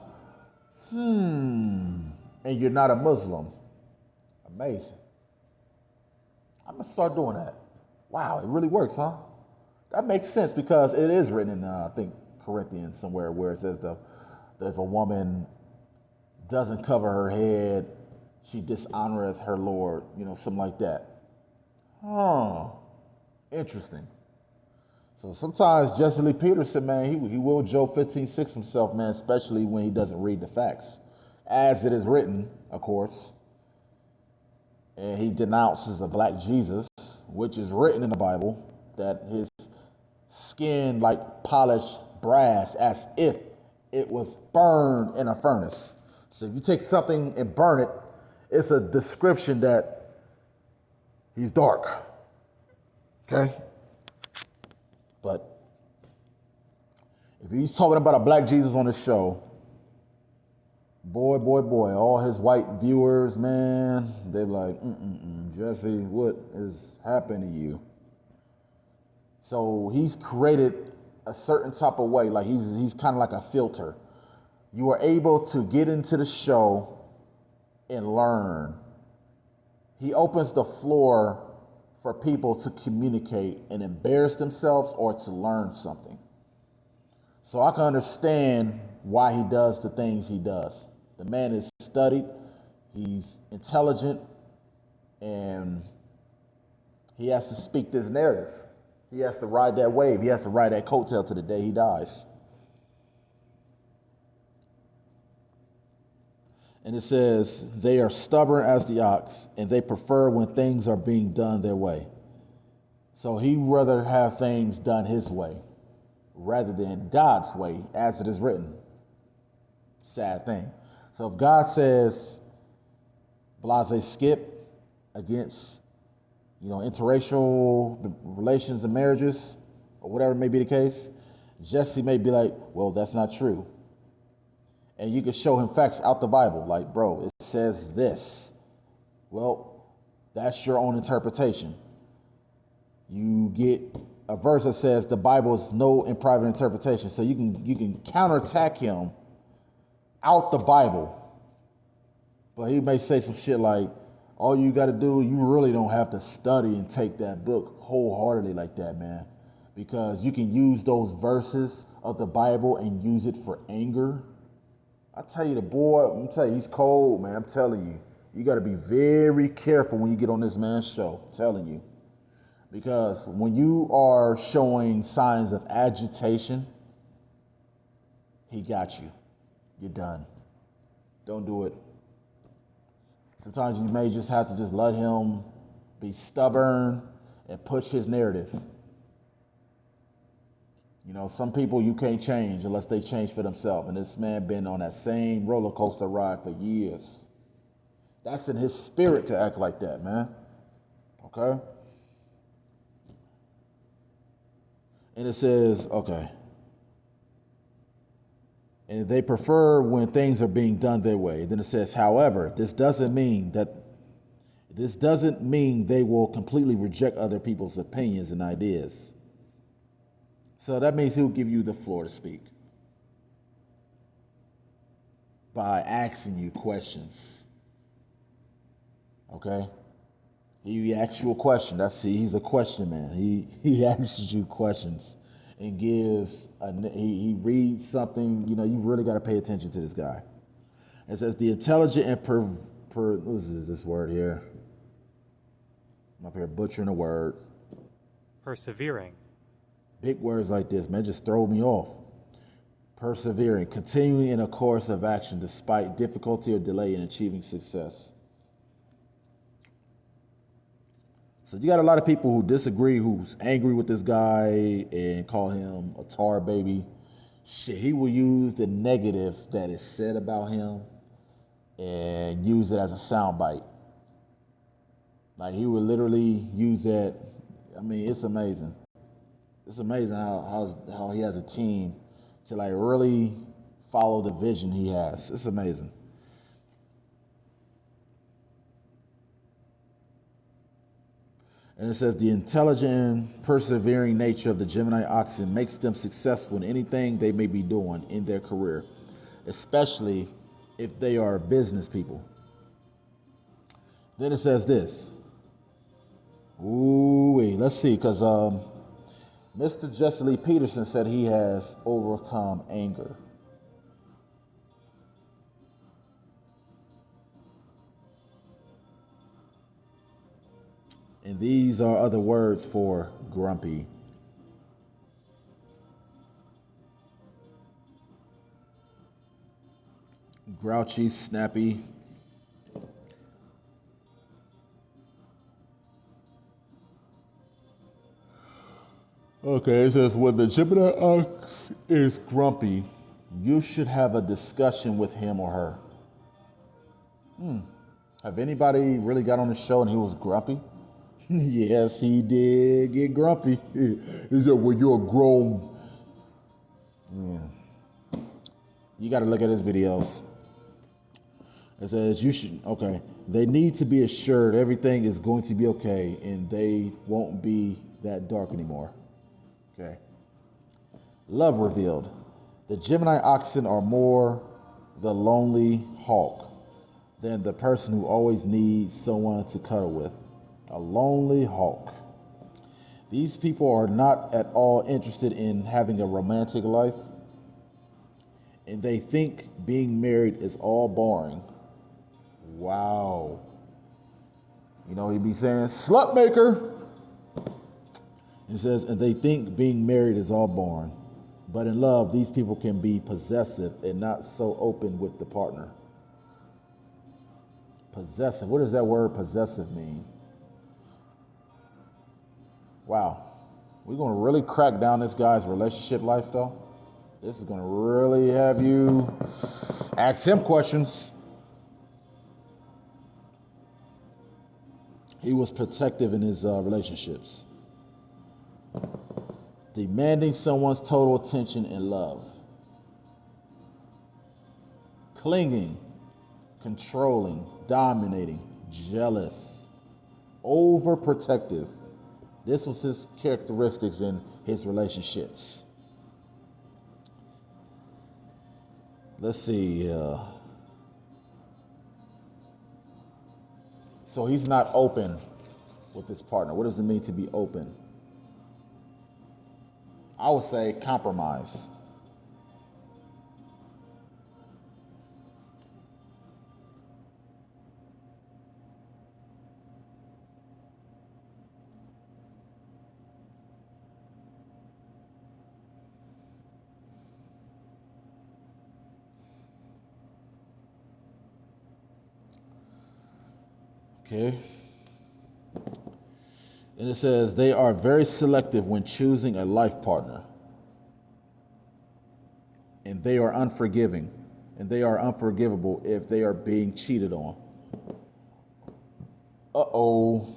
And you're not a Muslim. Amazing. I'm going to start doing that. Wow, it really works, huh? That makes sense because it is written in, I think, Corinthians somewhere where it says that if a woman doesn't cover her head, she dishonoreth her Lord, something like that. Interesting. So sometimes Jesse Lee Peterson, man, he will Job 15:6 himself, man, especially when he doesn't read the facts. As it is written, of course. And he denounces a black Jesus, which is written in the Bible, that his skin like polished brass as if it was burned in a furnace. So if you take something and burn it, it's a description that he's dark. Okay? But if he's talking about a black Jesus on his show, boy, all his white viewers, man, they're like, Jesse, what is happening to you? So he's created a certain type of way, like he's kind of like a filter. You are able to get into the show and learn. He opens the floor for people to communicate and embarrass themselves or to learn something. So I can understand why he does the things he does. The man is studied, he's intelligent, and he has to speak this narrative. He has to ride that wave. He has to ride that coattail to the day he dies. And it says, they are stubborn as the ox, and they prefer when things are being done their way. So he'd rather have things done his way rather than God's way, as it is written. Sad thing. So if God says, blase skip against, interracial relations and marriages, or whatever may be the case, Jesse may be like, well, that's not true. And you can show him facts out the Bible, like, bro, it says this. Well, that's your own interpretation. You get a verse that says the Bible is no in private interpretation, so you can counterattack him out the Bible. But he may say some shit like, all you got to do, you really don't have to study and take that book wholeheartedly like that, man. Because you can use those verses of the Bible and use it for anger. I tell you, he's cold, man. I'm telling you. You got to be very careful when you get on this man's show. I'm telling you. Because when you are showing signs of agitation, he got you. You're done. Don't do it. Sometimes you may just have to just let him be stubborn and push his narrative. Some people you can't change unless they change for themselves. And this man been on that same roller coaster ride for years. That's in his spirit to act like that, man. Okay? And it says, okay. And they prefer when things are being done their way. Then it says, however, this doesn't mean they will completely reject other people's opinions and ideas. So that means he'll give you the floor to speak by asking you questions. Okay? He asks you a question. He's a question man. He asks you questions and he reads something. You really got to pay attention to this guy. It says the intelligent and what is this word here? I'm up here butchering a word. Persevering. Big words like this, man, just throw me off. Persevering, continuing in a course of action despite difficulty or delay in achieving success. So you got a lot of people who disagree, who's angry with this guy and call him a tar baby. Shit, he will use the negative that is said about him and use it as a soundbite. Like he would literally use that. I mean, it's amazing. It's amazing how he has a team to like really follow the vision he has. It's amazing. And it says the intelligent and persevering nature of the Gemini oxen makes them successful in anything they may be doing in their career, especially if they are business people. Then it says this. Ooh, wait, let's see, because Mr. Jesse Lee Peterson said he has overcome anger. And these are other words for grumpy. Grouchy, snappy. Okay, it says when the Gemini Ox is grumpy, you should have a discussion with him or her. Have anybody really got on the show and he was grumpy? Yes, he did get grumpy. He said, well, you're grown. Yeah. You got to look at his videos. It says you should, okay, they need to be assured everything is going to be okay and they won't be that dark anymore. Okay. Love revealed. The Gemini oxen are more the lonely hawk than the person who always needs someone to cuddle with. A lonely hawk. These people are not at all interested in having a romantic life, and they think being married is all boring. Wow. You know, he'd be saying, slut maker. It says, and they think being married is all boring. But in love, these people can be possessive and not so open with the partner. Possessive. What does that word possessive mean? Wow. We're going to really crack down this guy's relationship life, though. This is going to really have you ask him questions. He was protective in his relationships. Demanding someone's total attention and love. Clinging, controlling, dominating, jealous, overprotective. This was his characteristics in his relationships. Let's see. So he's not open with his partner. What does it mean to be open? I would say compromise. Okay. And it says they are very selective when choosing a life partner. And they are unforgiving. And they are unforgivable if they are being cheated on. Uh-oh.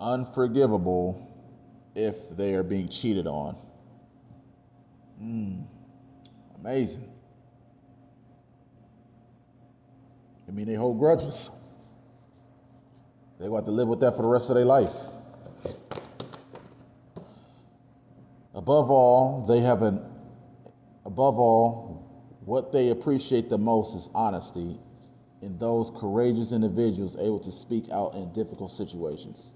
Unforgivable if they are being cheated on. Amazing. I mean, they hold grudges. They're going to have to live with that for the rest of their life. Above all, what they appreciate the most is honesty in those courageous individuals able to speak out in difficult situations.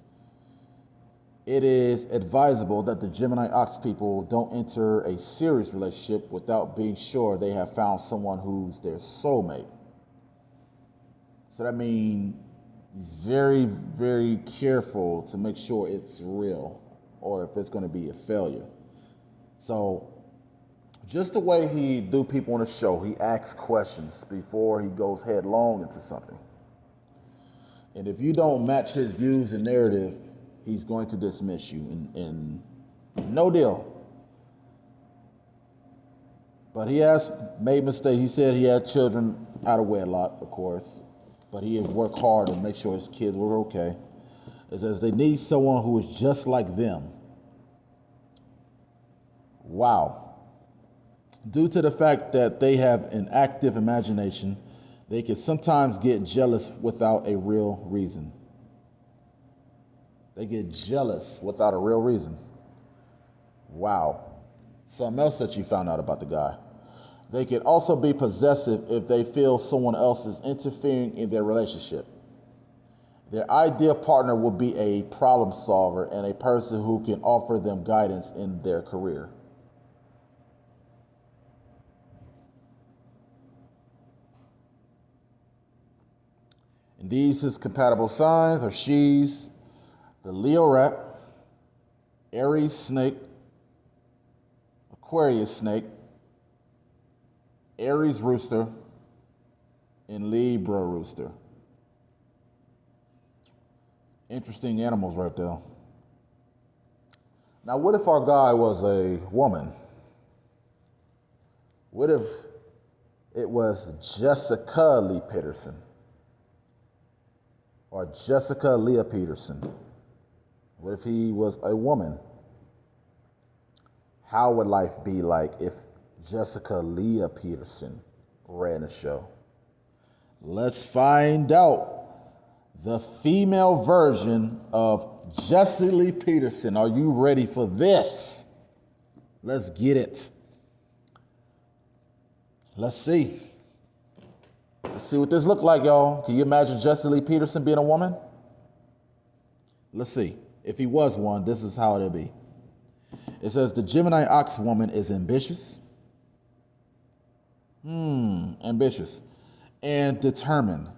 It is advisable that the Gemini Ox people don't enter a serious relationship without being sure they have found someone who's their soulmate. So that means he's very, very careful to make sure it's real or if it's going to be a failure. So just the way he do people on the show, he asks questions before he goes headlong into something. And if you don't match his views and narrative, he's going to dismiss you and no deal. But he has made mistakes. He said he had children out of wedlock, of course, but he has worked hard to make sure his kids were okay. It says they need someone who is just like them. Wow. Due to the fact that they have an active imagination, they can sometimes get jealous without a real reason. They get jealous without a real reason. Wow. Something else that you found out about the guy. They can also be possessive if they feel someone else is interfering in their relationship. Their ideal partner will be a problem solver and a person who can offer them guidance in their career. And these his compatible signs are she's the Leo rat, Aries snake, Aquarius snake, Aries rooster, and Libra rooster. Interesting animals right there. Now, what if our guy was a woman? What if it was Jessica Lee Peterson? Or Jessica Lee Peterson? What if he was a woman? How would life be like if Jessica Lee Peterson ran a show? Let's find out. The female version of Jesse Lee Peterson. Are you ready for this? Let's get it. Let's see. Let's see what this look like, y'all. Can you imagine Jesse Lee Peterson being a woman? Let's see. If he was one, this is how it'll be. It says the Gemini Ox woman is ambitious. Ambitious. And determined.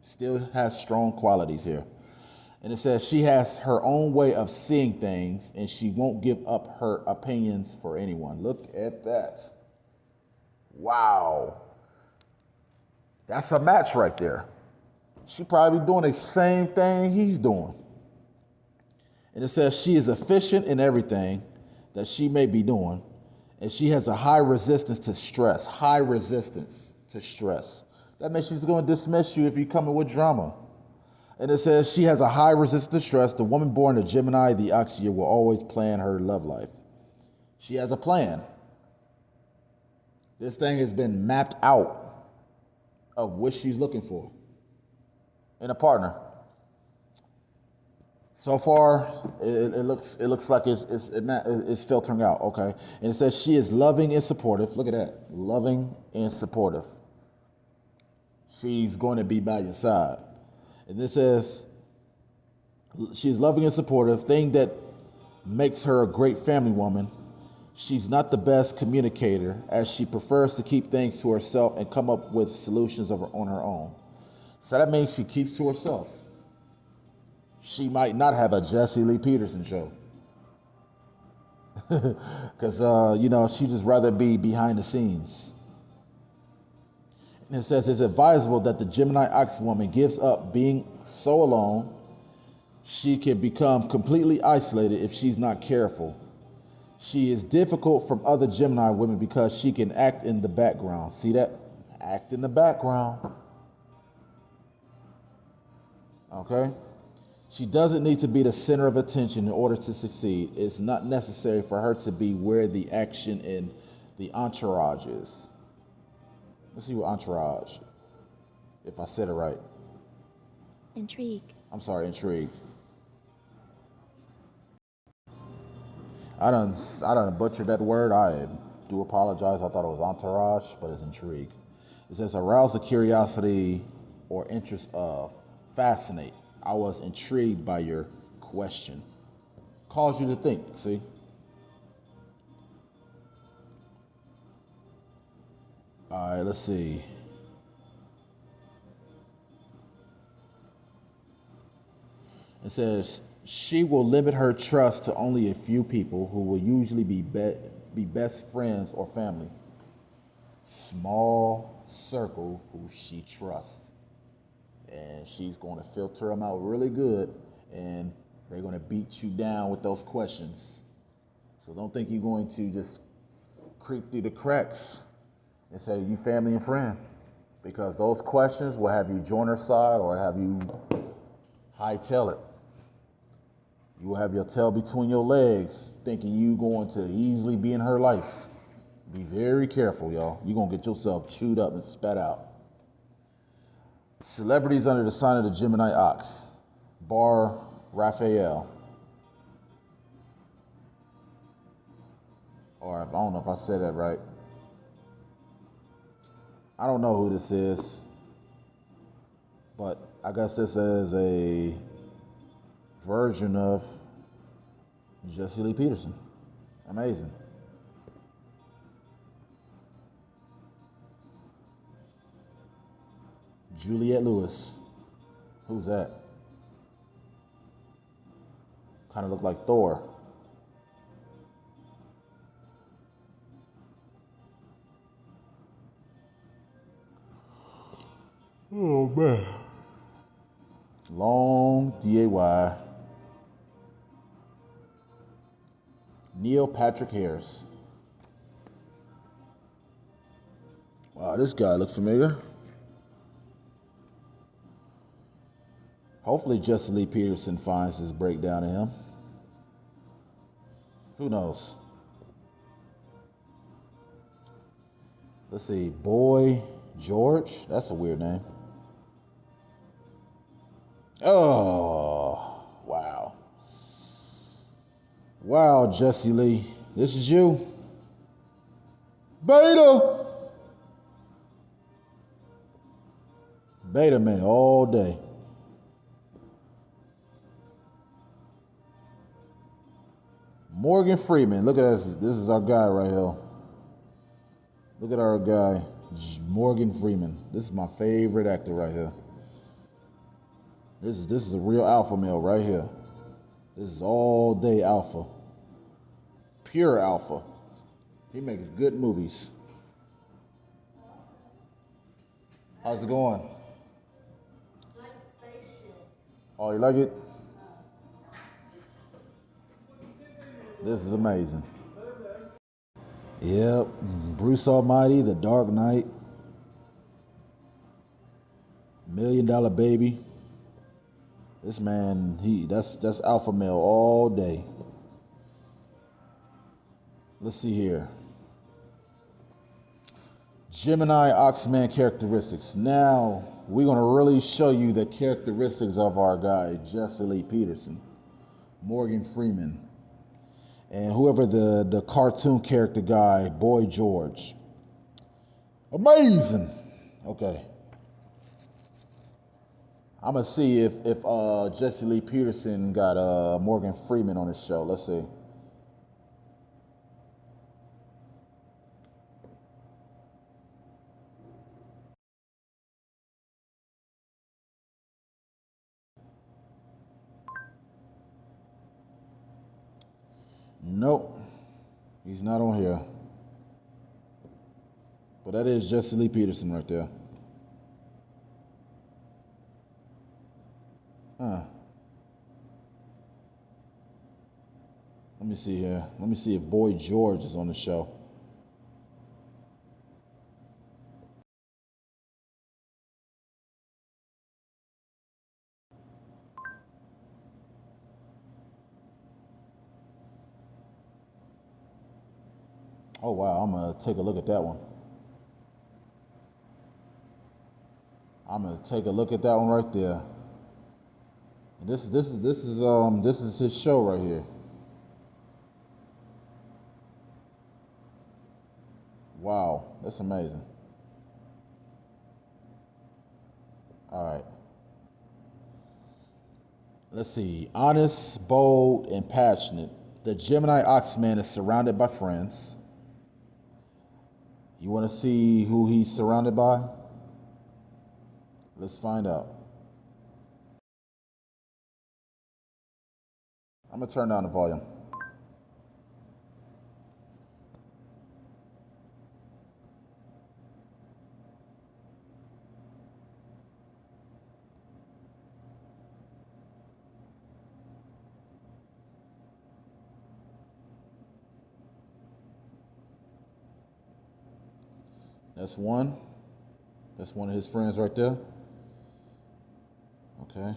Still has strong qualities here. And it says she has her own way of seeing things and she won't give up her opinions for anyone. Look at that. Wow. That's a match right there. She probably doing the same thing he's doing. And it says she is efficient in everything that she may be doing. And she has a high resistance to stress. High resistance to stress. That means she's going to dismiss you if you come in with drama. And it says she has a high resistance to stress. The woman born to Gemini, the Ox year, will always plan her love life. She has a plan. This thing has been mapped out of what she's looking for in a partner. So far, it looks like it's filtering out, okay? And it says she is loving and supportive. Look at that, loving and supportive. She's going to be by your side. And this says she's loving and supportive, thing that makes her a great family woman. She's not the best communicator, as she prefers to keep things to herself and come up with solutions on her own. So that means she keeps to herself. She might not have a Jesse Lee Peterson show. Because, she'd just rather be behind the scenes. And it says it's advisable that the Gemini Ox woman gives up being so alone. She can become completely isolated if she's not careful. She is difficult from other Gemini women because she can act in the background. See that? Act in the background. Okay? She doesn't need to be the center of attention in order to succeed. It's not necessary for her to be where the action and the entourage is. Let's see what entourage, if I said it right. Intrigue. I'm sorry, intrigue. I done butchered that word. I do apologize. I thought it was entourage, but it's intrigue. It says arouse the curiosity or interest of, fascinate. I was intrigued by your question. Cause you to think, see? All right, let's see. It says she will limit her trust to only a few people who will usually be best friends or family. Small circle who she trusts. And she's going to filter them out really good, and they're going to beat you down with those questions. So don't think you're going to just creep through the cracks and say you family and friend, because those questions will have you join her side or have you hightail it. You will have your tail between your legs thinking you going to easily be in her life. Be very careful, y'all. You're going to get yourself chewed up and spat out. Celebrities under the sign of the Gemini Ox. Bar Raphael. Or I don't know if I said that right. I don't know who this is. But I guess this is a version of Jesse Lee Peterson. Amazing. Juliette Lewis. Who's that? Kind of look like Thor. Oh man. Long D-A-Y. Neil Patrick Harris. Wow, this guy looks familiar. Hopefully Jesse Lee Peterson finds his breakdown in him. Who knows? Let's see. Boy George. That's a weird name. Oh, wow. Wow, Jesse Lee. This is you? Beta! Beta man all day. Morgan Freeman. Look at this. This is our guy right here. Look at our guy, Morgan Freeman. This is my favorite actor right here. This is a real alpha male right here. This is all day alpha. Pure alpha. He makes good movies. How's it going? Nice spaceship. Oh, you like it? This is amazing. Yep, Bruce Almighty, The Dark Knight, $1 Million Baby. This man, that's alpha male all day. Let's see here. Gemini Ox man characteristics. Now we're gonna really show you the characteristics of our guy, Jesse Lee Peterson, Morgan Freeman, and whoever the cartoon character guy, Boy George. Amazing. Okay. I'm gonna see if Jesse Lee Peterson got Morgan Freeman on his show. Let's see. Nope, he's not on here. But that is Jesse Lee Peterson right there. Huh. Let me see here. Let me see if Boy George is on the show. Oh wow, I'm gonna take a look at that one. I'm gonna take a look at that one right there. And this is his show right here. Wow, that's amazing. All right. Let's see. Honest, bold, and passionate. The Gemini Oxman is surrounded by friends. You want to see who he's surrounded by? Let's find out. I'm going to turn down the volume. That's one. That's one of his friends right there. Okay.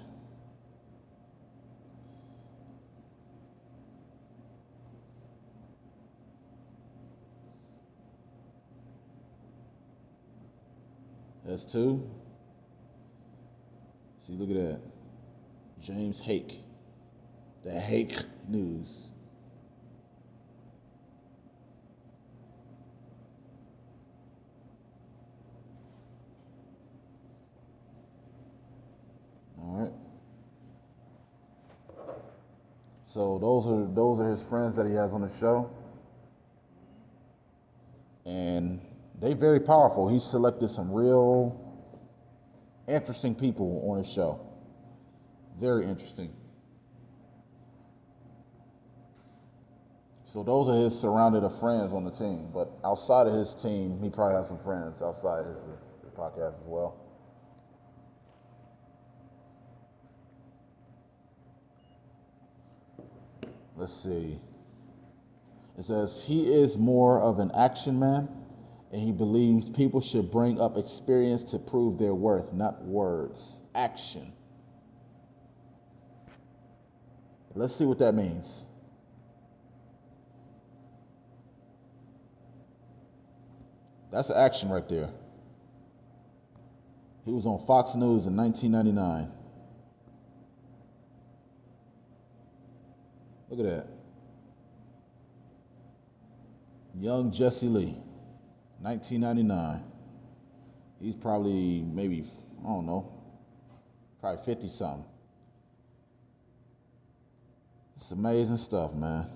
That's two. See, look at that. James Hake. The Hake News. All right. So those are his friends that he has on the show. And they very powerful. He selected some real interesting people on his show. Very interesting. So those are his surrounded of friends on the team. But outside of his team, he probably has some friends outside his podcast as well. Let's see. It says, he is more of an action man, and he believes people should bring up experience to prove their worth, not words. Action. Let's see what that means. That's action right there. He was on Fox News in 1999. Look at that. Young Jesse Lee, 1999. He's probably maybe, I don't know, probably 50 something. It's amazing stuff, man.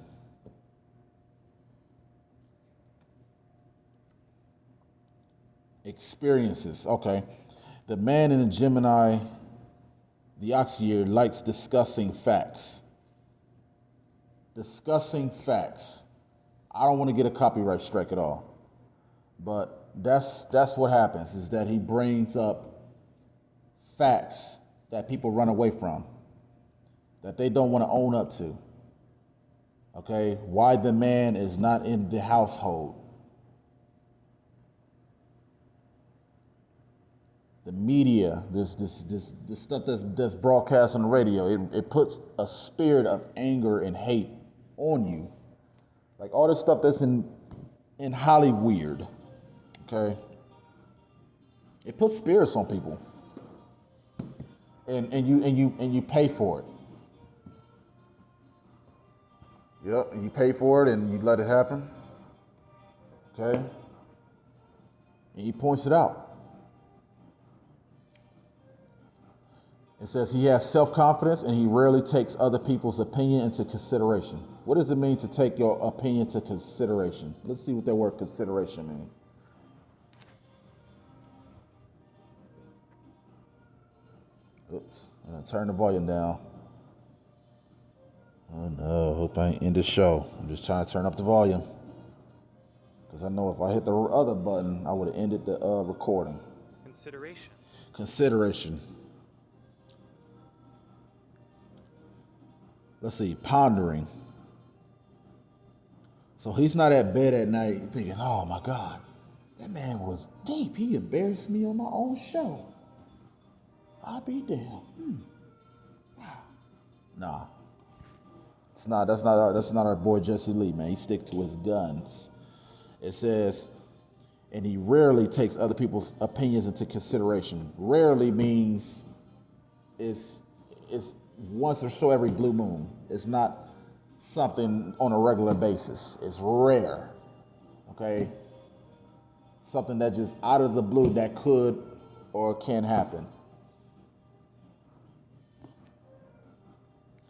Experiences, okay. The man in the Gemini, the Ox year, likes discussing facts. Discussing facts. I don't want to get a copyright strike at all. But that's what happens, is that he brings up facts that people run away from, that they don't want to own up to. Okay? Why the man is not in the household. The media, this stuff that's broadcast on the radio, it puts a spirit of anger and hate on you. Like all this stuff that's in Hollywood, okay? It puts spirits on people. And you pay for it. Yep, and you pay for it and you let it happen. Okay? And he points it out. It says he has self-confidence and he rarely takes other people's opinion into consideration. What does it mean to take your opinion into consideration? Let's see what that word consideration means. Oops, I'm gonna turn the volume down. Oh no, hope I ain't end the show. I'm just trying to turn up the volume. Because I know if I hit the other button, I would have ended the recording. Consideration. Consideration. Let's see, pondering. So he's not at bed at night thinking, oh my God, that man was deep. He embarrassed me on my own show. I'll be damned. Wow. Nah. That's not our boy Jesse Lee, man. He sticks to his guns. It says, and he rarely takes other people's opinions into consideration. Rarely means it's once or so every blue moon. It's not something on a regular basis. It's rare, okay? Something that just out of the blue that could or can happen.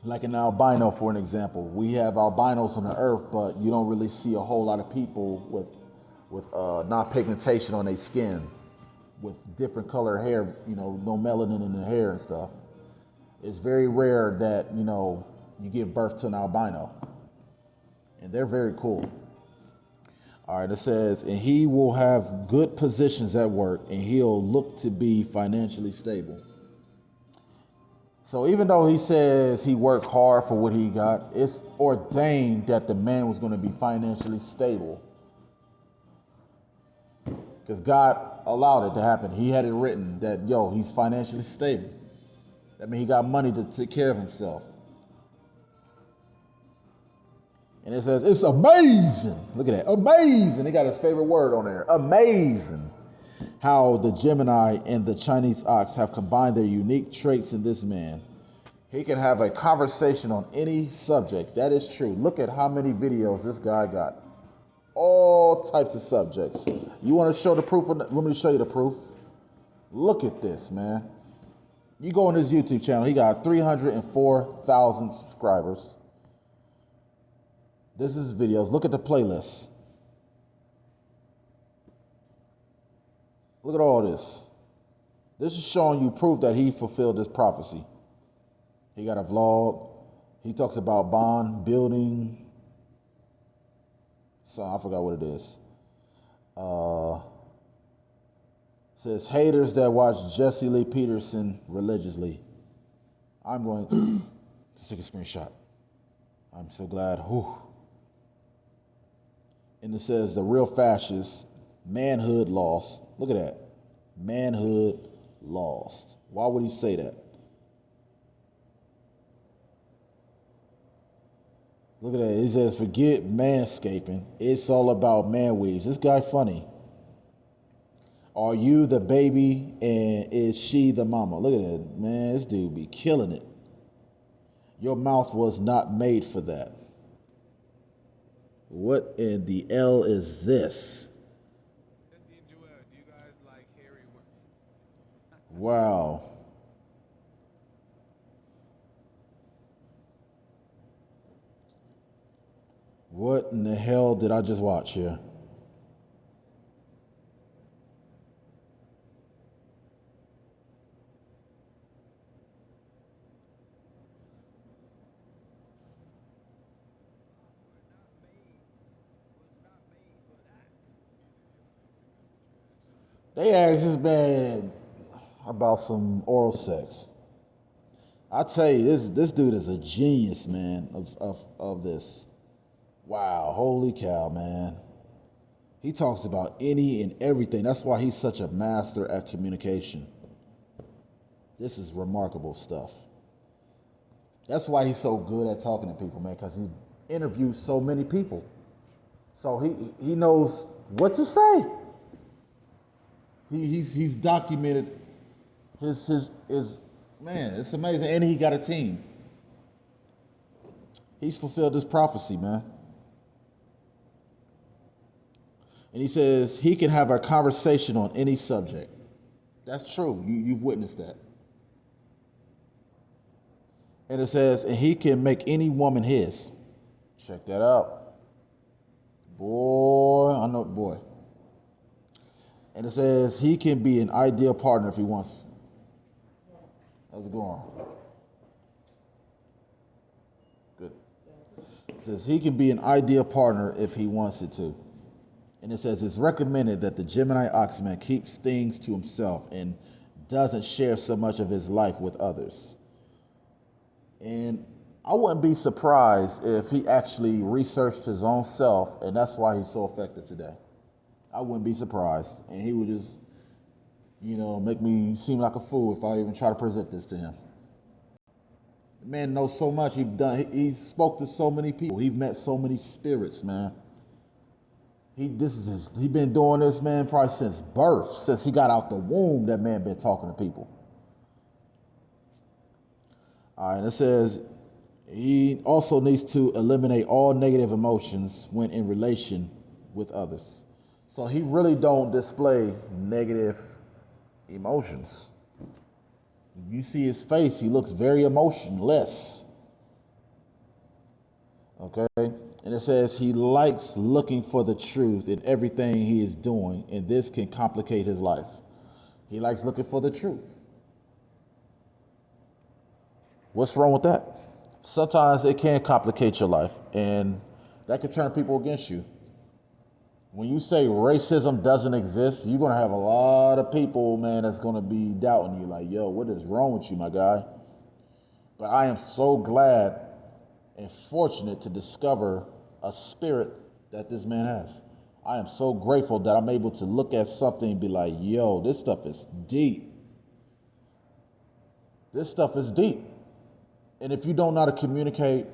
Like an albino, for an example. We have albinos on the earth, but you don't really see a whole lot of people with non-pigmentation on their skin, with different color hair, no melanin in the hair and stuff. It's very rare that, you give birth to an albino. And they're very cool. All right, it says, and he will have good positions at work, and he'll look to be financially stable. So even though he says he worked hard for what he got, it's ordained that the man was going to be financially stable. Because God allowed it to happen. He had it written that, he's financially stable. That means he got money to take care of himself. And it says, it's amazing. Look at that. Amazing. They got his favorite word on there. Amazing. how the Gemini and the Chinese ox have combined their unique traits in this man. He can have a conversation on any subject. That is true. Look at how many videos this guy got. All types of subjects. You want to show the proof? Let me show you the proof. Look at this, man. You go on his YouTube channel. He got 304,000 subscribers. This is his videos. Look at the playlist. Look at all this. This is showing you proof that he fulfilled this prophecy. He got a vlog. He talks about bond building. So I forgot what it is. Says haters that watch Jesse Lee Peterson religiously. I'm going to take a screenshot. I'm so glad. Whew. And it says the real fascist, manhood lost. Look at that. Manhood lost. Why would he say that? Look at that. He says, forget manscaping. It's all about man weaves. This guy funny. Are you the baby and is she the mama? Look at that. Man, this dude be killing it. Your mouth was not made for that. What in the L is this? Jesse and Joel, do you guys like hairy women? Wow. What in the hell did I just watch here? They asked this man about some oral sex. I tell you, this dude is a genius, man, of this. Wow, holy cow, man. He talks about any and everything. That's why he's such a master at communication. This is remarkable stuff. That's why he's so good at talking to people, man, because he interviews so many people. So he knows what to say. He's documented his man, it's amazing. And he got a team. He's fulfilled this prophecy, man. And he says he can have a conversation on any subject. That's true. You've witnessed that. And it says, and he can make any woman his. Check that out. Boy, I know, boy. And it says he can be an ideal partner if he wants. How's it going? Good. It says he can be an ideal partner if he wants it to. And it says it's recommended that the Gemini Oxman keeps things to himself and doesn't share so much of his life with others. And I wouldn't be surprised if he actually researched his own self, and that's why he's so effective today. I wouldn't be surprised. And he would just, make me seem like a fool if I even try to present this to him. The man knows so much. He spoke to so many people. He's met so many spirits, man. He been doing this, man, probably since birth. Since he got out the womb, that man been talking to people. All right, and it says he also needs to eliminate all negative emotions when in relation with others. So he really don't display negative emotions. You see his face, he looks very emotionless. Okay? And it says he likes looking for the truth in everything he is doing, and this can complicate his life. He likes looking for the truth. What's wrong with that? Sometimes it can complicate your life, and that can turn people against you. When you say racism doesn't exist, you're going to have a lot of people, man, that's going to be doubting you like, yo, what is wrong with you, my guy? But I am so glad and fortunate to discover a spirit that this man has. I am so grateful that I'm able to look at something and be like, yo, this stuff is deep. This stuff is deep. And if you don't know how to communicate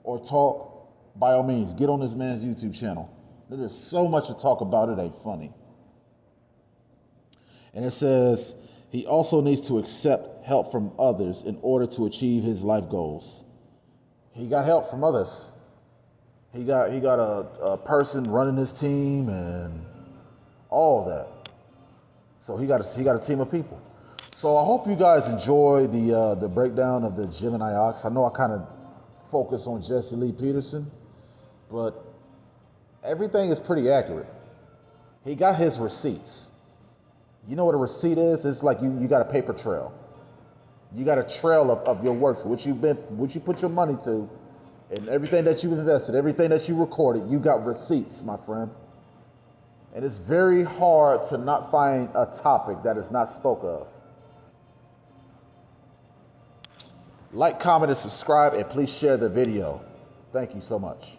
or talk, by all means, get on this man's YouTube channel. There's so much to talk about, it ain't funny. And it says he also needs to accept help from others in order to achieve his life goals. He got help from others. He got a person running his team and all of that. So he got a team of people. So I hope you guys enjoy the breakdown of the Gemini Ox. I know I kind of focus on Jesse Lee Peterson, but everything is pretty accurate. He got his receipts. You know what a receipt is? It's like you got a paper trail. You got a trail of your works, which you put your money to, and everything that you invested, everything that you recorded, you got receipts, my friend. And it's very hard to not find a topic that is not spoke of. Like, comment, and subscribe, and please share the video. Thank you so much.